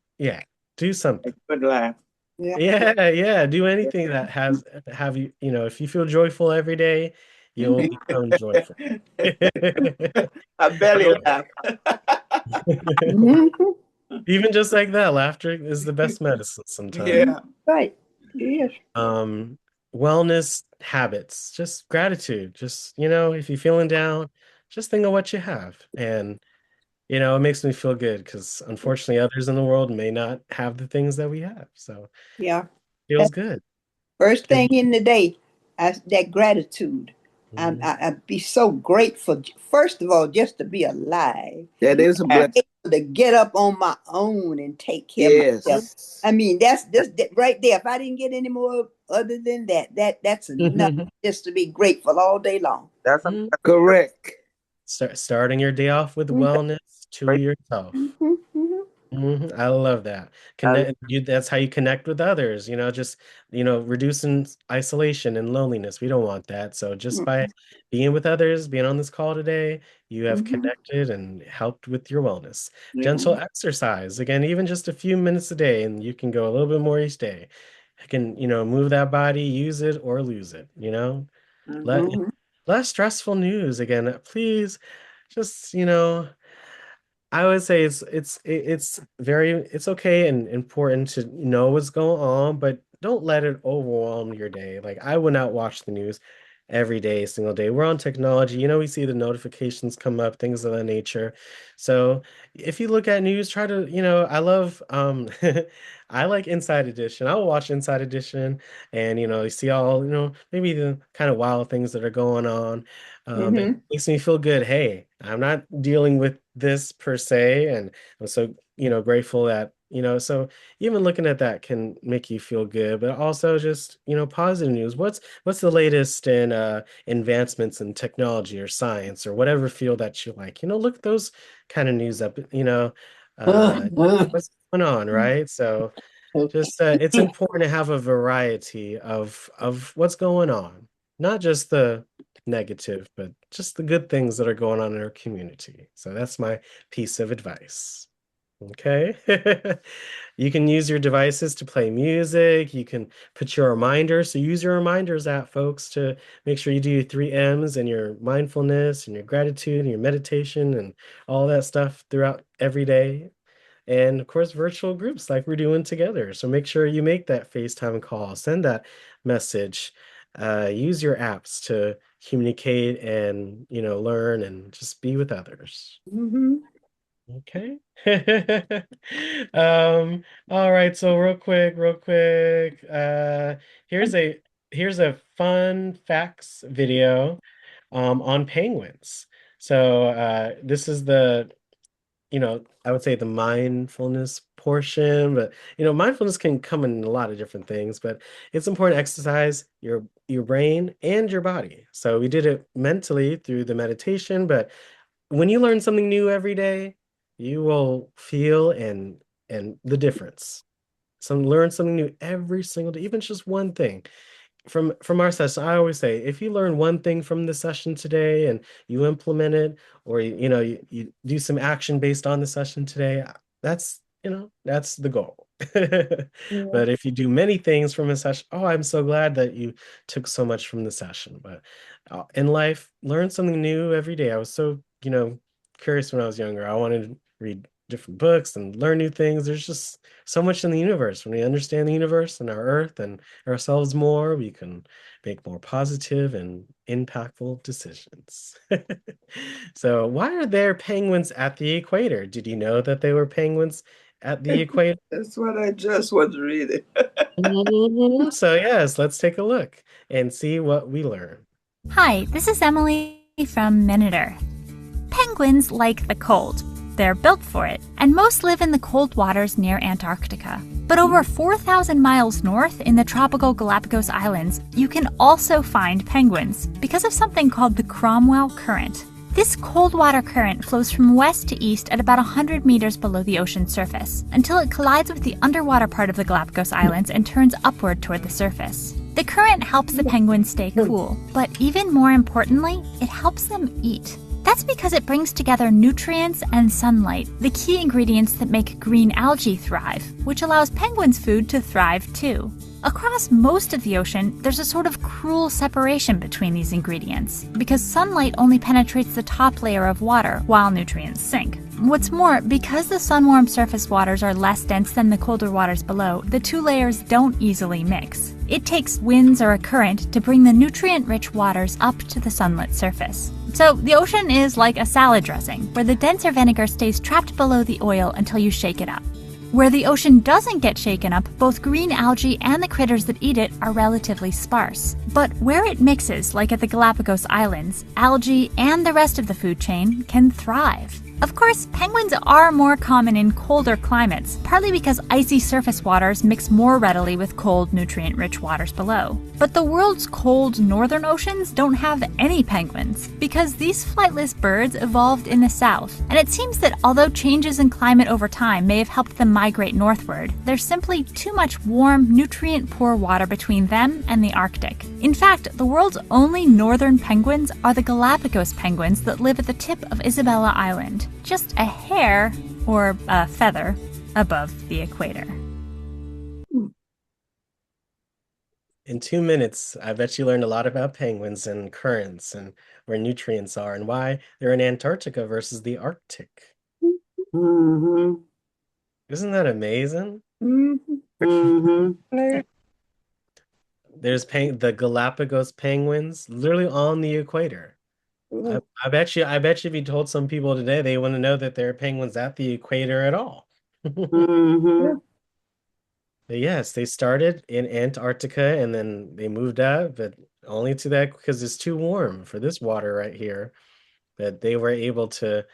something. Good laugh. Yeah. Yeah, do anything that have you, if you feel joyful every day, you'll become joyful. A belly laugh. Mhm. Even just like that, laughter is the best medicine sometimes. Yeah. Right. Yes. Wellness habits, just gratitude. Just, if you're feeling down, just think of what you have. And, it makes me feel good because unfortunately others in the world may not have the things that we have. So Yeah. it feels good. First thing in the day, that gratitude. I'd be so grateful. First of all, just to be alive. That is a blessing. Able to get up on my own and take care of myself. Yes. I mean, that's right there. If I didn't get any more other than that's enough just to be grateful all day long. That's Correct. Starting your day off with wellness to yourself. Mm-hmm. I love that. That's how you connect with others, just, reducing isolation and loneliness. We don't want that. So just by being with others, being on this call today, you have connected and helped with your wellness. Gentle exercise, again, even just a few minutes a day, and you can go a little bit more each day. You can, move that body, use it or lose it, Let less stressful news again. Please just, I would say it's okay and important to know what's going on, but don't let it overwhelm your day. Like I would not watch the news every day, single day. We're on technology, we see the notifications come up, things of that nature. So if you look at news, try to, I love I like Inside Edition. I'll watch Inside Edition and you see all, maybe the kind of wild things that are going on. It makes me feel good. Hey, I'm not dealing with this per se, and I'm so grateful that so even looking at that can make you feel good, but also just positive news. What's the latest in advancements in technology or science or whatever field that you like? Look at those kind of news up. What's going on, right? So just it's important to have a variety of what's going on, not just the negative, but just the good things that are going on in our community. So that's my piece of advice. Okay. You can use your devices to play music. You can put your reminders. So use your reminders app, folks, to make sure you do your 3 M's and your mindfulness and your gratitude and your meditation and all that stuff throughout every day. And of course, virtual groups like we're doing together. So make sure you make that FaceTime call, send that message, use your apps to communicate and, learn and just be with others. Okay. All right. So real quick, here's a fun facts video on penguins. So this is the I would say the mindfulness portion, but mindfulness can come in a lot of different things, but it's important to exercise your brain and your body. So we did it mentally through the meditation, but when you learn something new every day, you will feel and the difference. So learn something new every single day, even just one thing. From our session, I always say, if you learn one thing from the session today and you implement it, or you do some action based on the session today, that's the goal. But if you do many things from a session, I'm so glad that you took so much from the session. But in life, learn something new every day. I was so curious when I was younger. I wanted to read different books and learn new things. There's just so much in the universe. When we understand the universe and our earth and ourselves more, we can make more positive and impactful decisions. So why are there penguins at the equator? Did you know that they were penguins at the equator? That's what I just was reading. So yes, let's take a look and see what we learn. Hi, this is Emily from Monitor. Penguins like the cold. They're built for it, and most live in the cold waters near Antarctica. But over 4,000 miles north in the tropical Galapagos Islands, you can also find penguins because of something called the Cromwell Current. This cold water current flows from west to east at about 100 meters below the ocean surface until it collides with the underwater part of the Galapagos Islands and turns upward toward the surface. The current helps the penguins stay cool, but even more importantly, it helps them eat. That's because it brings together nutrients and sunlight, the key ingredients that make green algae thrive, which allows penguins' food to thrive too. Across most of the ocean, there's a sort of cruel separation between these ingredients, because sunlight only penetrates the top layer of water while nutrients sink. What's more, because the sun-warmed surface waters are less dense than the colder waters below, the two layers don't easily mix. It takes winds or a current to bring the nutrient-rich waters up to the sunlit surface. So the ocean is like a salad dressing, where the denser vinegar stays trapped below the oil until you shake it up. Where the ocean doesn't get shaken up, both green algae and the critters that eat it are relatively sparse. But where it mixes, like at the Galapagos Islands, algae and the rest of the food chain can thrive. Of course, penguins are more common in colder climates, partly because icy surface waters mix more readily with cold, nutrient-rich waters below. But the world's cold northern oceans don't have any penguins, because these flightless birds evolved in the south. And it seems that although changes in climate over time may have helped them migrate northward, there's simply too much warm, nutrient-poor water between them and the Arctic. In fact, the world's only northern penguins are the Galapagos penguins that live at the tip of Isabella Island, just a hair, or a feather, above the equator. In 2 minutes, I bet you learned a lot about penguins and currents and where nutrients are and why they're in Antarctica versus the Arctic. Mm-hmm. Isn't that amazing? Mm-hmm. There's the Galapagos penguins literally on the equator. I bet you if you told some people today, they wouldn't know that there are penguins at the equator at all. Mm-hmm. But yes, they started in Antarctica and then they moved out, but only to that because it's too warm for this water right here. But they were able to,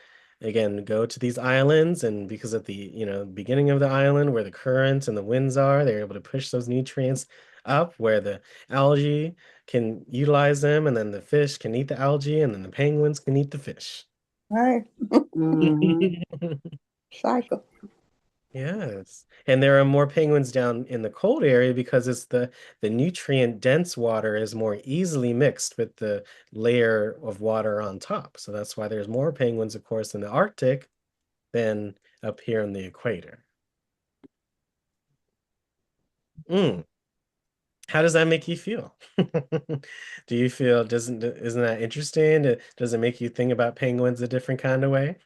again, go to these islands, and because of the, beginning of the island where the currents and the winds are, they're able to push those nutrients up where the algae can utilize them, and then the fish can eat the algae, and then the penguins can eat the fish. Right. Cycle. Yes. And there are more penguins down in the cold area because it's the nutrient dense water is more easily mixed with the layer of water on top. So that's why there's more penguins, of course, in the Arctic than up here on the equator. How does that make you feel? Do you feel isn't that interesting? Does it make you think about penguins a different kind of way?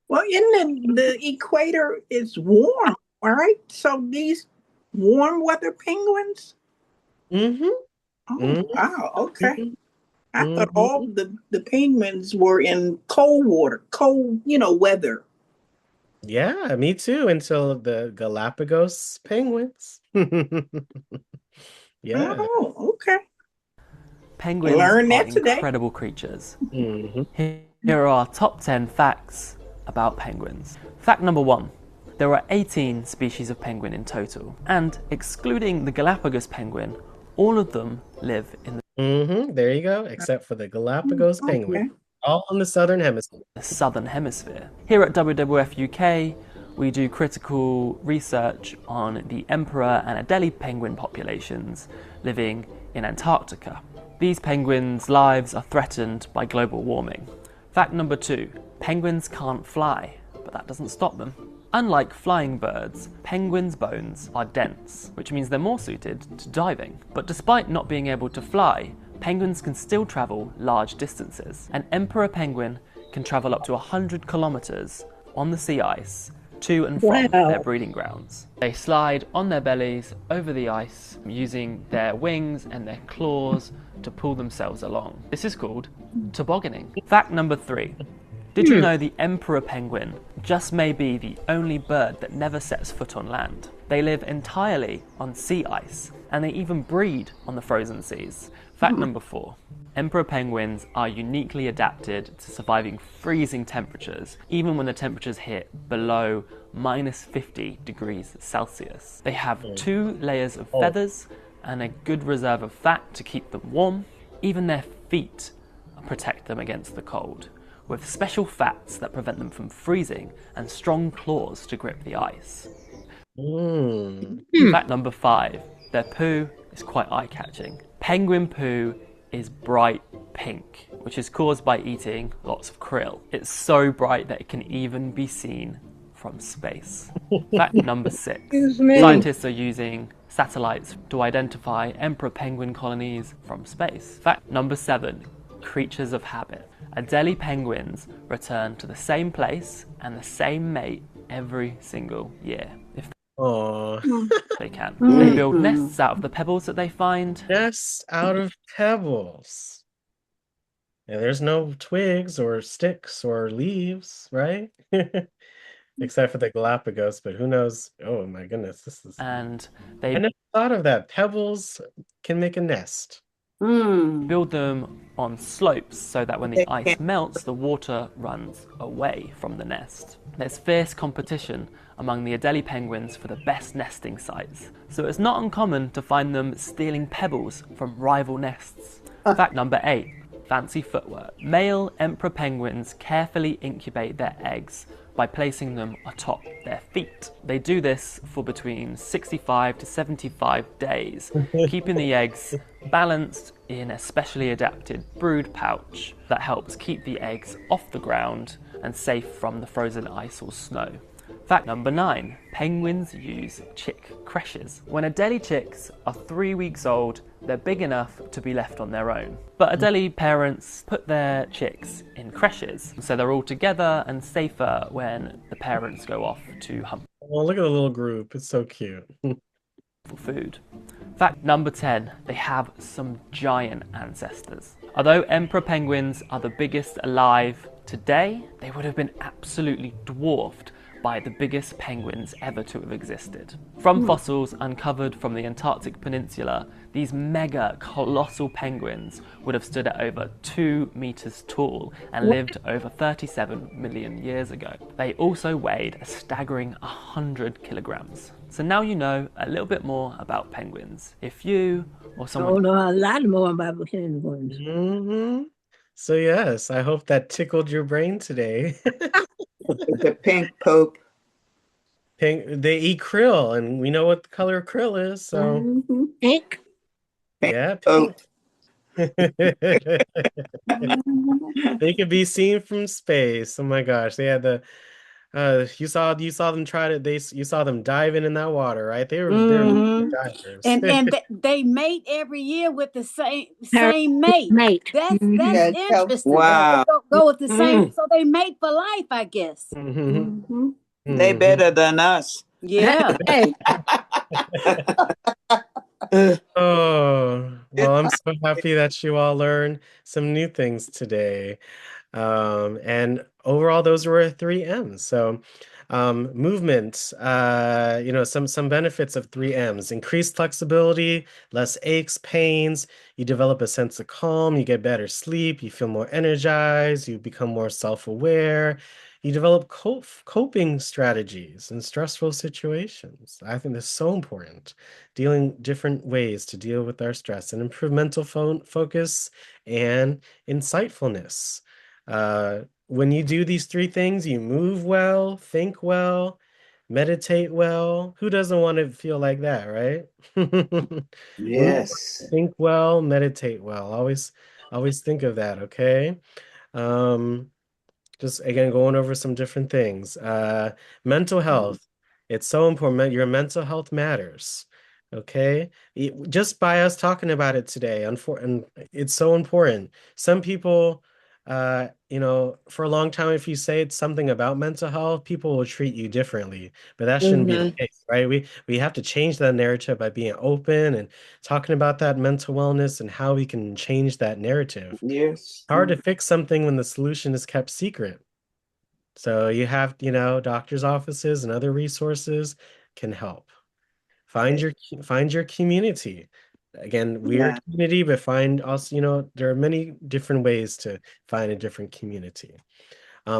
Well, in the equator is warm, all right? So these warm weather penguins? Mm-hmm. Oh, wow, okay. I thought all the penguins were in cold water, cold, weather. Yeah, me too, until the Galapagos penguins. Yeah. Oh, okay. Penguins Learn that are today. incredible creatures. Mm-hmm. Here are our top 10 facts about penguins. Fact number 1. There are 18 species of penguin in total, and excluding the Galapagos penguin, all of them live in There you go, except for the Galapagos penguin. All in the southern hemisphere. the southern hemisphere. Here at WWF UK, we do critical research on the emperor and Adelie penguin populations living in Antarctica. These penguins' lives are threatened by global warming. Fact number 2. Penguins can't fly, but that doesn't stop them. Unlike flying birds, penguins' bones are dense, which means they're more suited to diving. But despite not being able to fly, penguins can still travel large distances. An emperor penguin can travel up to 100 kilometers on the sea ice to and from their breeding grounds. They slide on their bellies over the ice using their wings and their claws to pull themselves along. This is called tobogganing. Fact number 3. Did you know the emperor penguin just may be the only bird that never sets foot on land? They live entirely on sea ice, and they even breed on the frozen seas. Fact number 4. Emperor penguins are uniquely adapted to surviving freezing temperatures, even when the temperatures hit below -50 degrees Celsius. They have 2 layers of feathers and a good reserve of fat to keep them warm. Even their feet protect them against the cold, with special fats that prevent them from freezing and strong claws to grip the ice. Fact number 5. Their poo is quite eye-catching. Penguin poo is bright pink, which is caused by eating lots of krill. It's so bright that it can even be seen from space. Fact number 6. Scientists are using satellites to identify emperor penguin colonies from space. Fact number 7. Creatures of habit. Adelie penguins return to the same place and the same mate every single year, if they can. They build nests out of the pebbles that they find. Nests out of pebbles. And there's no twigs or sticks or leaves, right? Except for the Galapagos, but who knows? Oh my goodness, this is. And I never thought of that. Pebbles can make a nest. Build them on slopes so that when the ice melts, the water runs away from the nest. There's fierce competition among the Adelie penguins for the best nesting sites, so it's not uncommon to find them stealing pebbles from rival nests. Fact number 8, fancy footwork. Male emperor penguins carefully incubate their eggs by placing them atop their feet. They do this for between 65 to 75 days, keeping the eggs balanced in a specially adapted brood pouch that helps keep the eggs off the ground and safe from the frozen ice or snow. Fact number 9, penguins use chick creches. When Adelie chicks are 3 weeks old, they're big enough to be left on their own. But Adelie parents put their chicks in creches, so they're all together and safer when the parents go off to hunt. Oh, look at the little group. It's so cute. For food. Fact number 10, they have some giant ancestors. Although emperor penguins are the biggest alive today, they would have been absolutely dwarfed by the biggest penguins ever to have existed. From fossils uncovered from the Antarctic Peninsula, these mega colossal penguins would have stood at over 2 meters tall and lived over 37 million years ago. They also weighed a staggering 100 kilograms. So now you know a little bit more about penguins. If you or someone... I know a lot more about penguins. So yes, I hope that tickled your brain today. The pink pope. They eat krill, and we know what the color of krill is. So pink. Yeah, pink. They could be seen from space. Oh my gosh, they had the. You saw them try to. You saw them diving in that water, right? They were divers, and they mate every year with the same mate. That's interesting. Wow. They go with the same, so they mate for life, I guess. They better than us. Yeah. Oh, well, I'm so happy that you all learned some new things today. And overall, those were 3 M's. So, movement, some benefits of 3 M's: increased flexibility, less aches, pains, you develop a sense of calm, you get better sleep, you feel more energized, you become more self-aware, you develop coping strategies in stressful situations. I think that's so important. Dealing different ways to deal with our stress and improve mental focus and insightfulness. When you do these 3 things, you move well, think well, meditate well. Who doesn't want to feel like that, right? Yes. Think well, meditate well. Always think of that, okay? Just again, going over some different things. Mental health. It's so important. Your mental health matters. Okay. Just by us talking about it today, and it's so important. Some people, for a long time, if you say it's something about mental health, people will treat you differently. But that shouldn't be the case, right? We have to change that narrative by being open and talking about that mental wellness and how we can change that narrative. Yes. It's hard to fix something when the solution is kept secret. So you have, doctors' offices and other resources can help. Find your community. Again, we're community, but find also, there are many different ways to find a different community.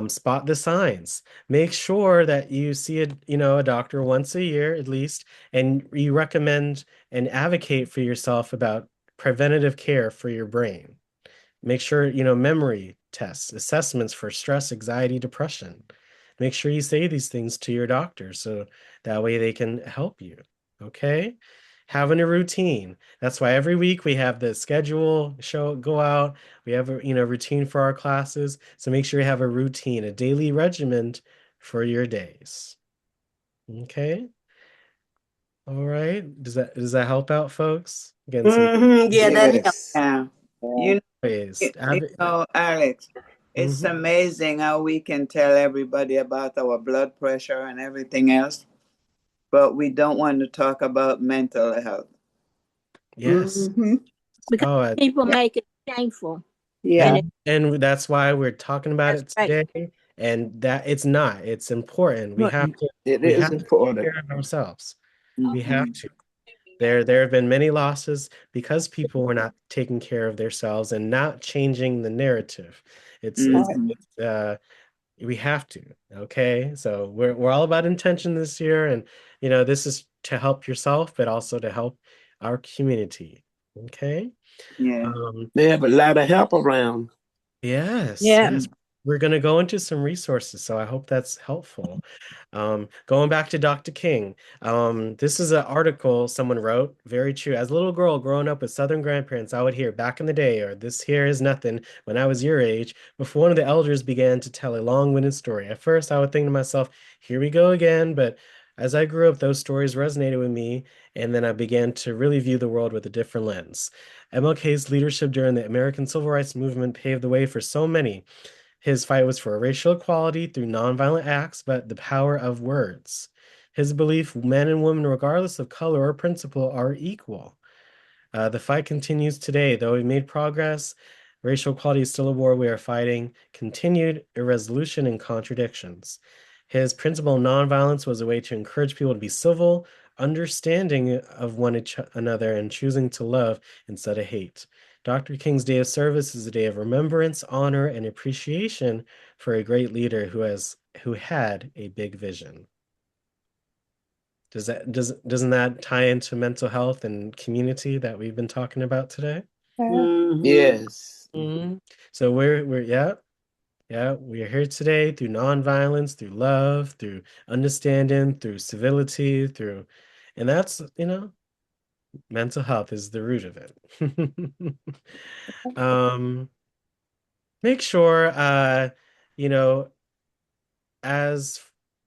Spot the signs. Make sure that you see a doctor once a year at least, and you recommend and advocate for yourself about preventative care for your brain. Make sure, memory tests, assessments for stress, anxiety, depression. Make sure you say these things to your doctor so that way they can help you. Okay? Having a routine. That's why every week we have the schedule go out. We have a routine for our classes. So make sure you have a routine, a daily regimen for your days. Okay? All right. Does that help out, folks? Again, Yeah, that helps. Yeah. Alex, it's amazing how we can tell everybody about our blood pressure and everything else, but we don't want to talk about mental health. Yes. Because people make it shameful. Yeah. And that's why we're talking about it today. And that it's not. It's important. We have to. It is important. Take care of ourselves. We have to. There have been many losses because people were not taking care of themselves and not changing the narrative. We have to, okay? So we're all about intention this year, and this is to help yourself, but also to help our community. Okay. Yeah. They have a lot of help around. Yes. We're going to go into some resources, so I hope that's helpful. Going back to Dr. King, this is an article someone wrote. Very true. As a little girl growing up with Southern grandparents, I would hear back in the day, or this here is nothing, when I was your age, before one of the elders began to tell a long-winded story. At first, I would think to myself, here we go again, but as I grew up, those stories resonated with me, and then I began to really view the world with a different lens. MLK's leadership during the American Civil Rights Movement paved the way for so many. His fight was for racial equality through nonviolent acts, but the power of words. His belief men and women, regardless of color or principle, are equal. The fight continues today. Though we made progress, racial equality is still a war we are fighting, continued irresolution and contradictions. His principle of nonviolence was a way to encourage people to be civil, understanding of one another, and choosing to love instead of hate. Dr. King's Day of Service is a day of remembrance, honor, and appreciation for a great leader who had a big vision. Doesn't that tie into mental health and community that we've been talking about today? Yes. So we're we are here today through nonviolence, through love, through understanding, through civility, and that's mental health is the root of it. Make sure as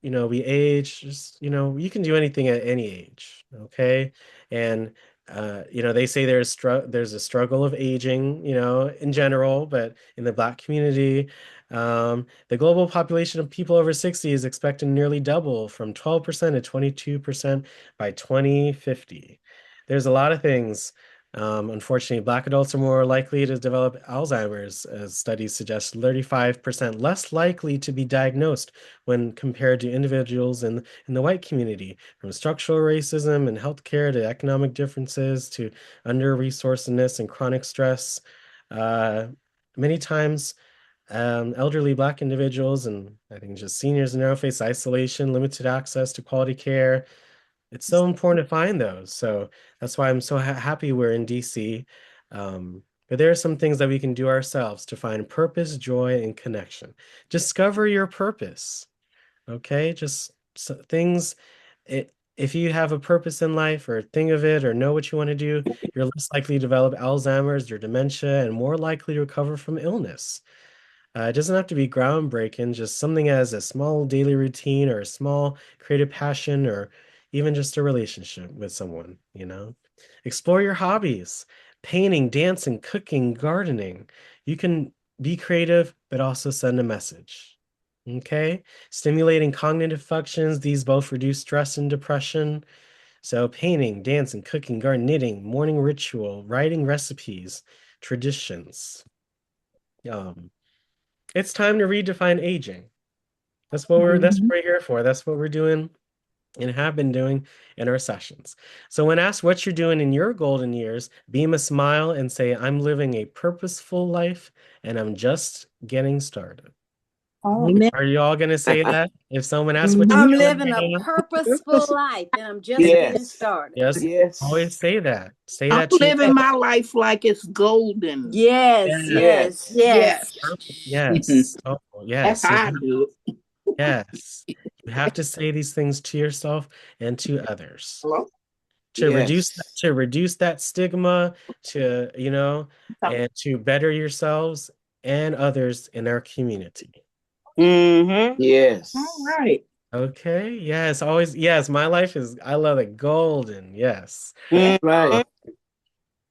we age, just you can do anything at any age, okay? And they say there's a struggle of aging, in general, but in the Black community, the global population of people over 60 is expected to nearly double from 12% to 22% by 2050. There's a lot of things. Unfortunately, Black adults are more likely to develop Alzheimer's, as studies suggest, 35% less likely to be diagnosed when compared to individuals in the white community. From structural racism and healthcare to economic differences to under-resourcedness and chronic stress. Many times, elderly Black individuals, and I think just seniors now, face isolation, limited access to quality care. It's so important to find those. So that's why I'm so happy we're in DC. But there are some things that we can do ourselves to find purpose, joy, and connection. Discover your purpose. Okay? Just things. If you have a purpose in life or think of it or know what you want to do, you're less likely to develop Alzheimer's or dementia and more likely to recover from illness. It doesn't have to be groundbreaking, just something as a small daily routine or a small creative passion or even just a relationship with someone, Explore your hobbies, painting, dancing, cooking, gardening. You can be creative, but also send a message. Okay? Stimulating cognitive functions. These both reduce stress and depression. So painting, dancing, cooking, gardening, knitting, morning ritual, writing recipes, traditions. It's time to redefine aging. That's what we're here for. That's what we're doing and have been doing in our sessions. So when asked what you're doing in your golden years, beam a smile and say, I'm living a purposeful life and I'm just getting started. Are you all going to say that? If someone asks what I'm you're living doing, a purposeful life and I'm just getting started. Yes. Always say that. Say I'm that to living my life like it's golden. Yes. Oh, yes. That's how I do it. Yes. You have to say these things to yourself and to others. Hello? To reduce that stigma, and to better yourselves and others in our community. Yes. All right. Okay. Yes. Always. Yes. My life I love it. Golden. Yes. Right.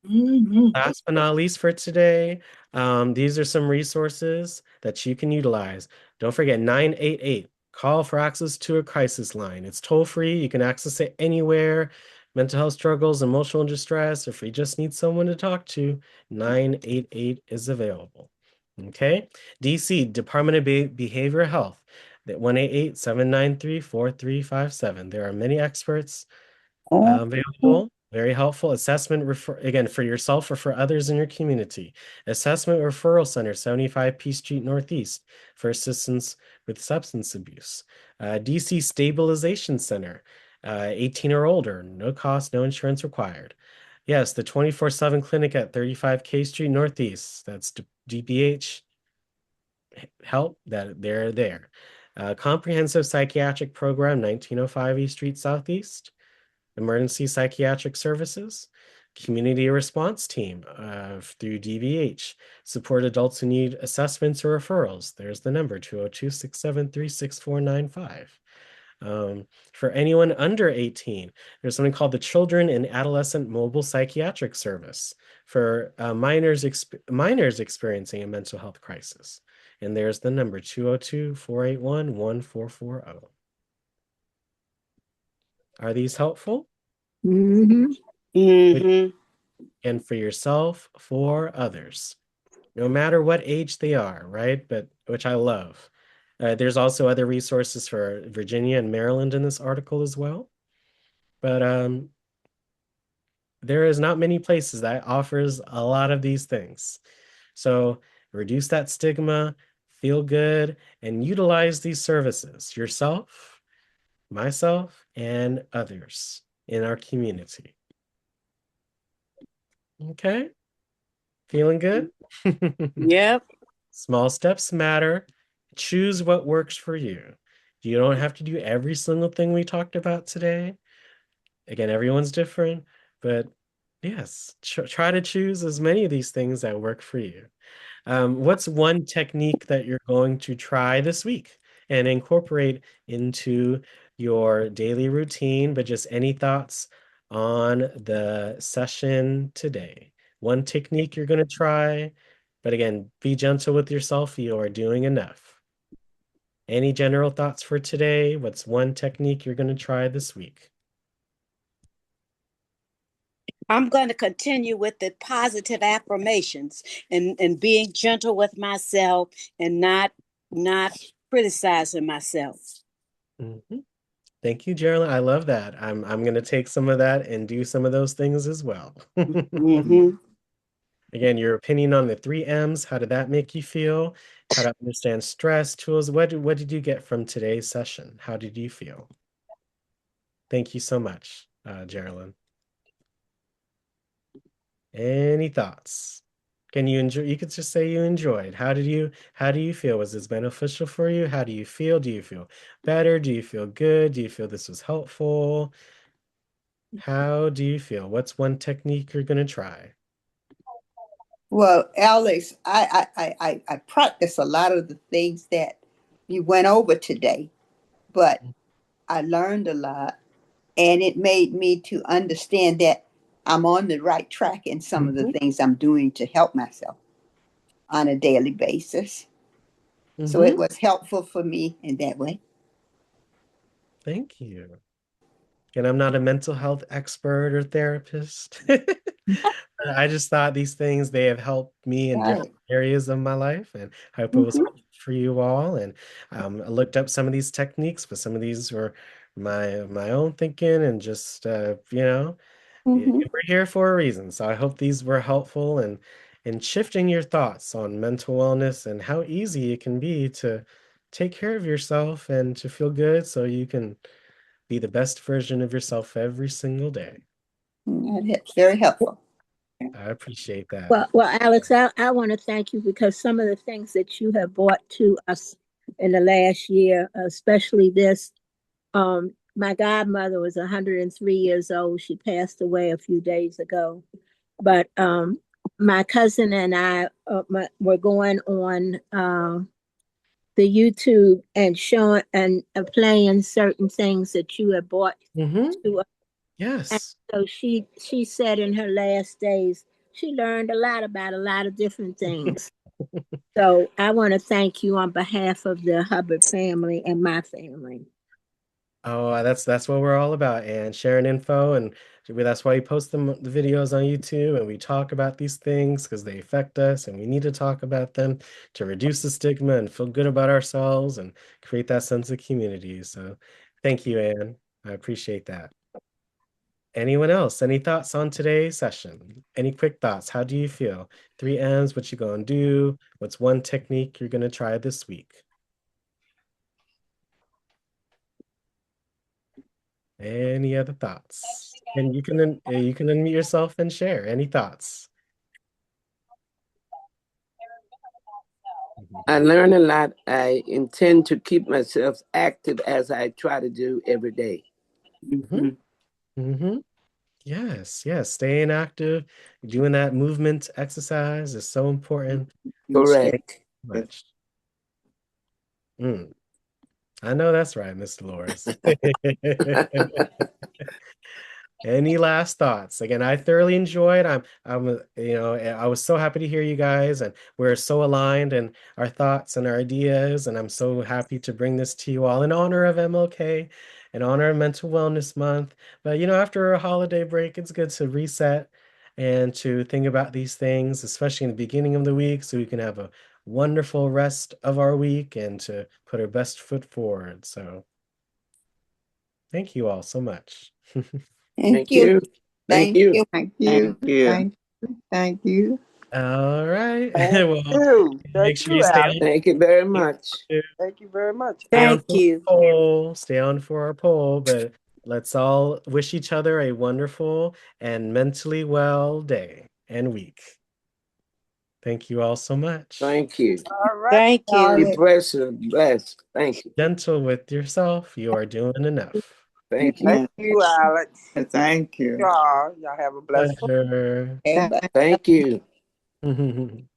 Last but not least for today, these are some resources that you can utilize. Don't forget 988. Call for access to a crisis line. It's toll free. You can access it anywhere. Mental health struggles, emotional distress. If you just need someone to talk to, 988 is available. Okay. DC Department of Behavioral Health, 1-888-793-4357. There are many experts available. Very helpful. Assessment again for yourself or for others in your community. Assessment Referral Center, 75 P Street Northeast, for assistance with substance abuse. DC Stabilization Center, 18 or older, no cost, no insurance required. Yes, the 24/7 clinic at 35 K Street Northeast. That's DPH help that they're there. Comprehensive Psychiatric Program, 1905 East Street Southeast. Emergency Psychiatric Services, Community Response Team through DVH, support adults who need assessments or referrals. There's the number, 202-673-6495. For anyone under 18, there's something called the Children and Adolescent Mobile Psychiatric Service for minors experiencing a mental health crisis. And there's the number, 202-481-1440. Are these helpful? Mm-hmm. Mm-hmm. And for yourself, for others, no matter what age they are, right? But which I love. There's also other resources for Virginia and Maryland in this article as well. But there is not many places that offers a lot of these things. So reduce that stigma, feel good, and utilize these services yourself, myself, and others in our community. Okay, feeling good? Yep. Small steps matter. Choose what works for you. You don't have to do every single thing we talked about today. Again, everyone's different, but yes, try to choose as many of these things that work for you. What's one technique that you're going to try this week and incorporate into your daily routine, but just any thoughts on the session today? One technique you're going to try, but again, be gentle with yourself. You are doing enough. Any general thoughts for today? What's one technique you're going to try this week? I'm going to continue with the positive affirmations and being gentle with myself and not criticizing myself. Mm-hmm. Thank you, Geraldine. I love that. I'm going to take some of that and do some of those things as well. Mm-hmm. Again, your opinion on the 3 M's. How did that make you feel? How to understand stress tools. What did you get from today's session? How did you feel? Thank you so much, Geraldine. Any thoughts? Can you enjoy? You could just say you enjoyed. How do you feel? Was this beneficial for you? How do you feel? Do you feel better? Do you feel good? Do you feel this was helpful? How do you feel? What's one technique you're going to try? Well, Alex, I practice a lot of the things that you went over today, but I learned a lot, and it made me to understand that I'm on the right track in some of the things I'm doing to help myself on a daily basis. So it was helpful for me in that way. Thank you. And I'm not a mental health expert or therapist. I just thought these things, they have helped me in different areas of my life, and I hope it was helpful for you all. And I looked up some of these techniques, but some of these were my own thinking, and just we're here for a reason. So I hope these were helpful in shifting your thoughts on mental wellness and how easy it can be to take care of yourself and to feel good so you can be the best version of yourself every single day. That's very helpful. I appreciate that. Well, Alex, I want to thank you, because some of the things that you have brought to us in the last year, especially this, my godmother was 103 years old. She passed away a few days ago. But my cousin and I were going on the YouTube and showing and playing certain things that you had brought to us. Yes. And so she said in her last days, she learned a lot about a lot of different things. So I want to thank you on behalf of the Hubbard family and my family. Oh, that's what we're all about, and sharing info, and that's why we post the videos on YouTube, and we talk about these things because they affect us, and we need to talk about them to reduce the stigma and feel good about ourselves and create that sense of community. So thank you, Anne. I appreciate that. Anyone else? Any thoughts on today's session? Any quick thoughts? How do you feel? 3 M's, what you gonna do? What's one technique you're gonna try this week? Any other thoughts? And you can unmute yourself and share any thoughts. I learn a lot. I intend to keep myself active as I try to do every day. Yes, staying active, doing that movement exercise is so important. Correct. Much. I know that's right, Miss Dolores. Any last thoughts? Again, I thoroughly enjoyed. I was so happy to hear you guys, and we're so aligned in our thoughts and our ideas, and I'm so happy to bring this to you all in honor of MLK, in honor of Mental Wellness Month. But after a holiday break, it's good to reset and to think about these things, especially in the beginning of the week, so we can have a wonderful rest of our week and to put our best foot forward. So thank you all so much. Thank you. Thank you. Thank you. Thank you. All right. Thank Well, you. make sure you stay on. Thank you very much. Thank you very much. Thank you. Stay on for our poll, but let's all wish each other a wonderful and mentally well day and week. Thank you all so much. Thank you. All right. Thank you. Be blessed. Thank you. Gentle with yourself. You are doing enough. Thank you. Thank you, Alex. Thank you. Y'all have a blessed Pleasure. Thank you.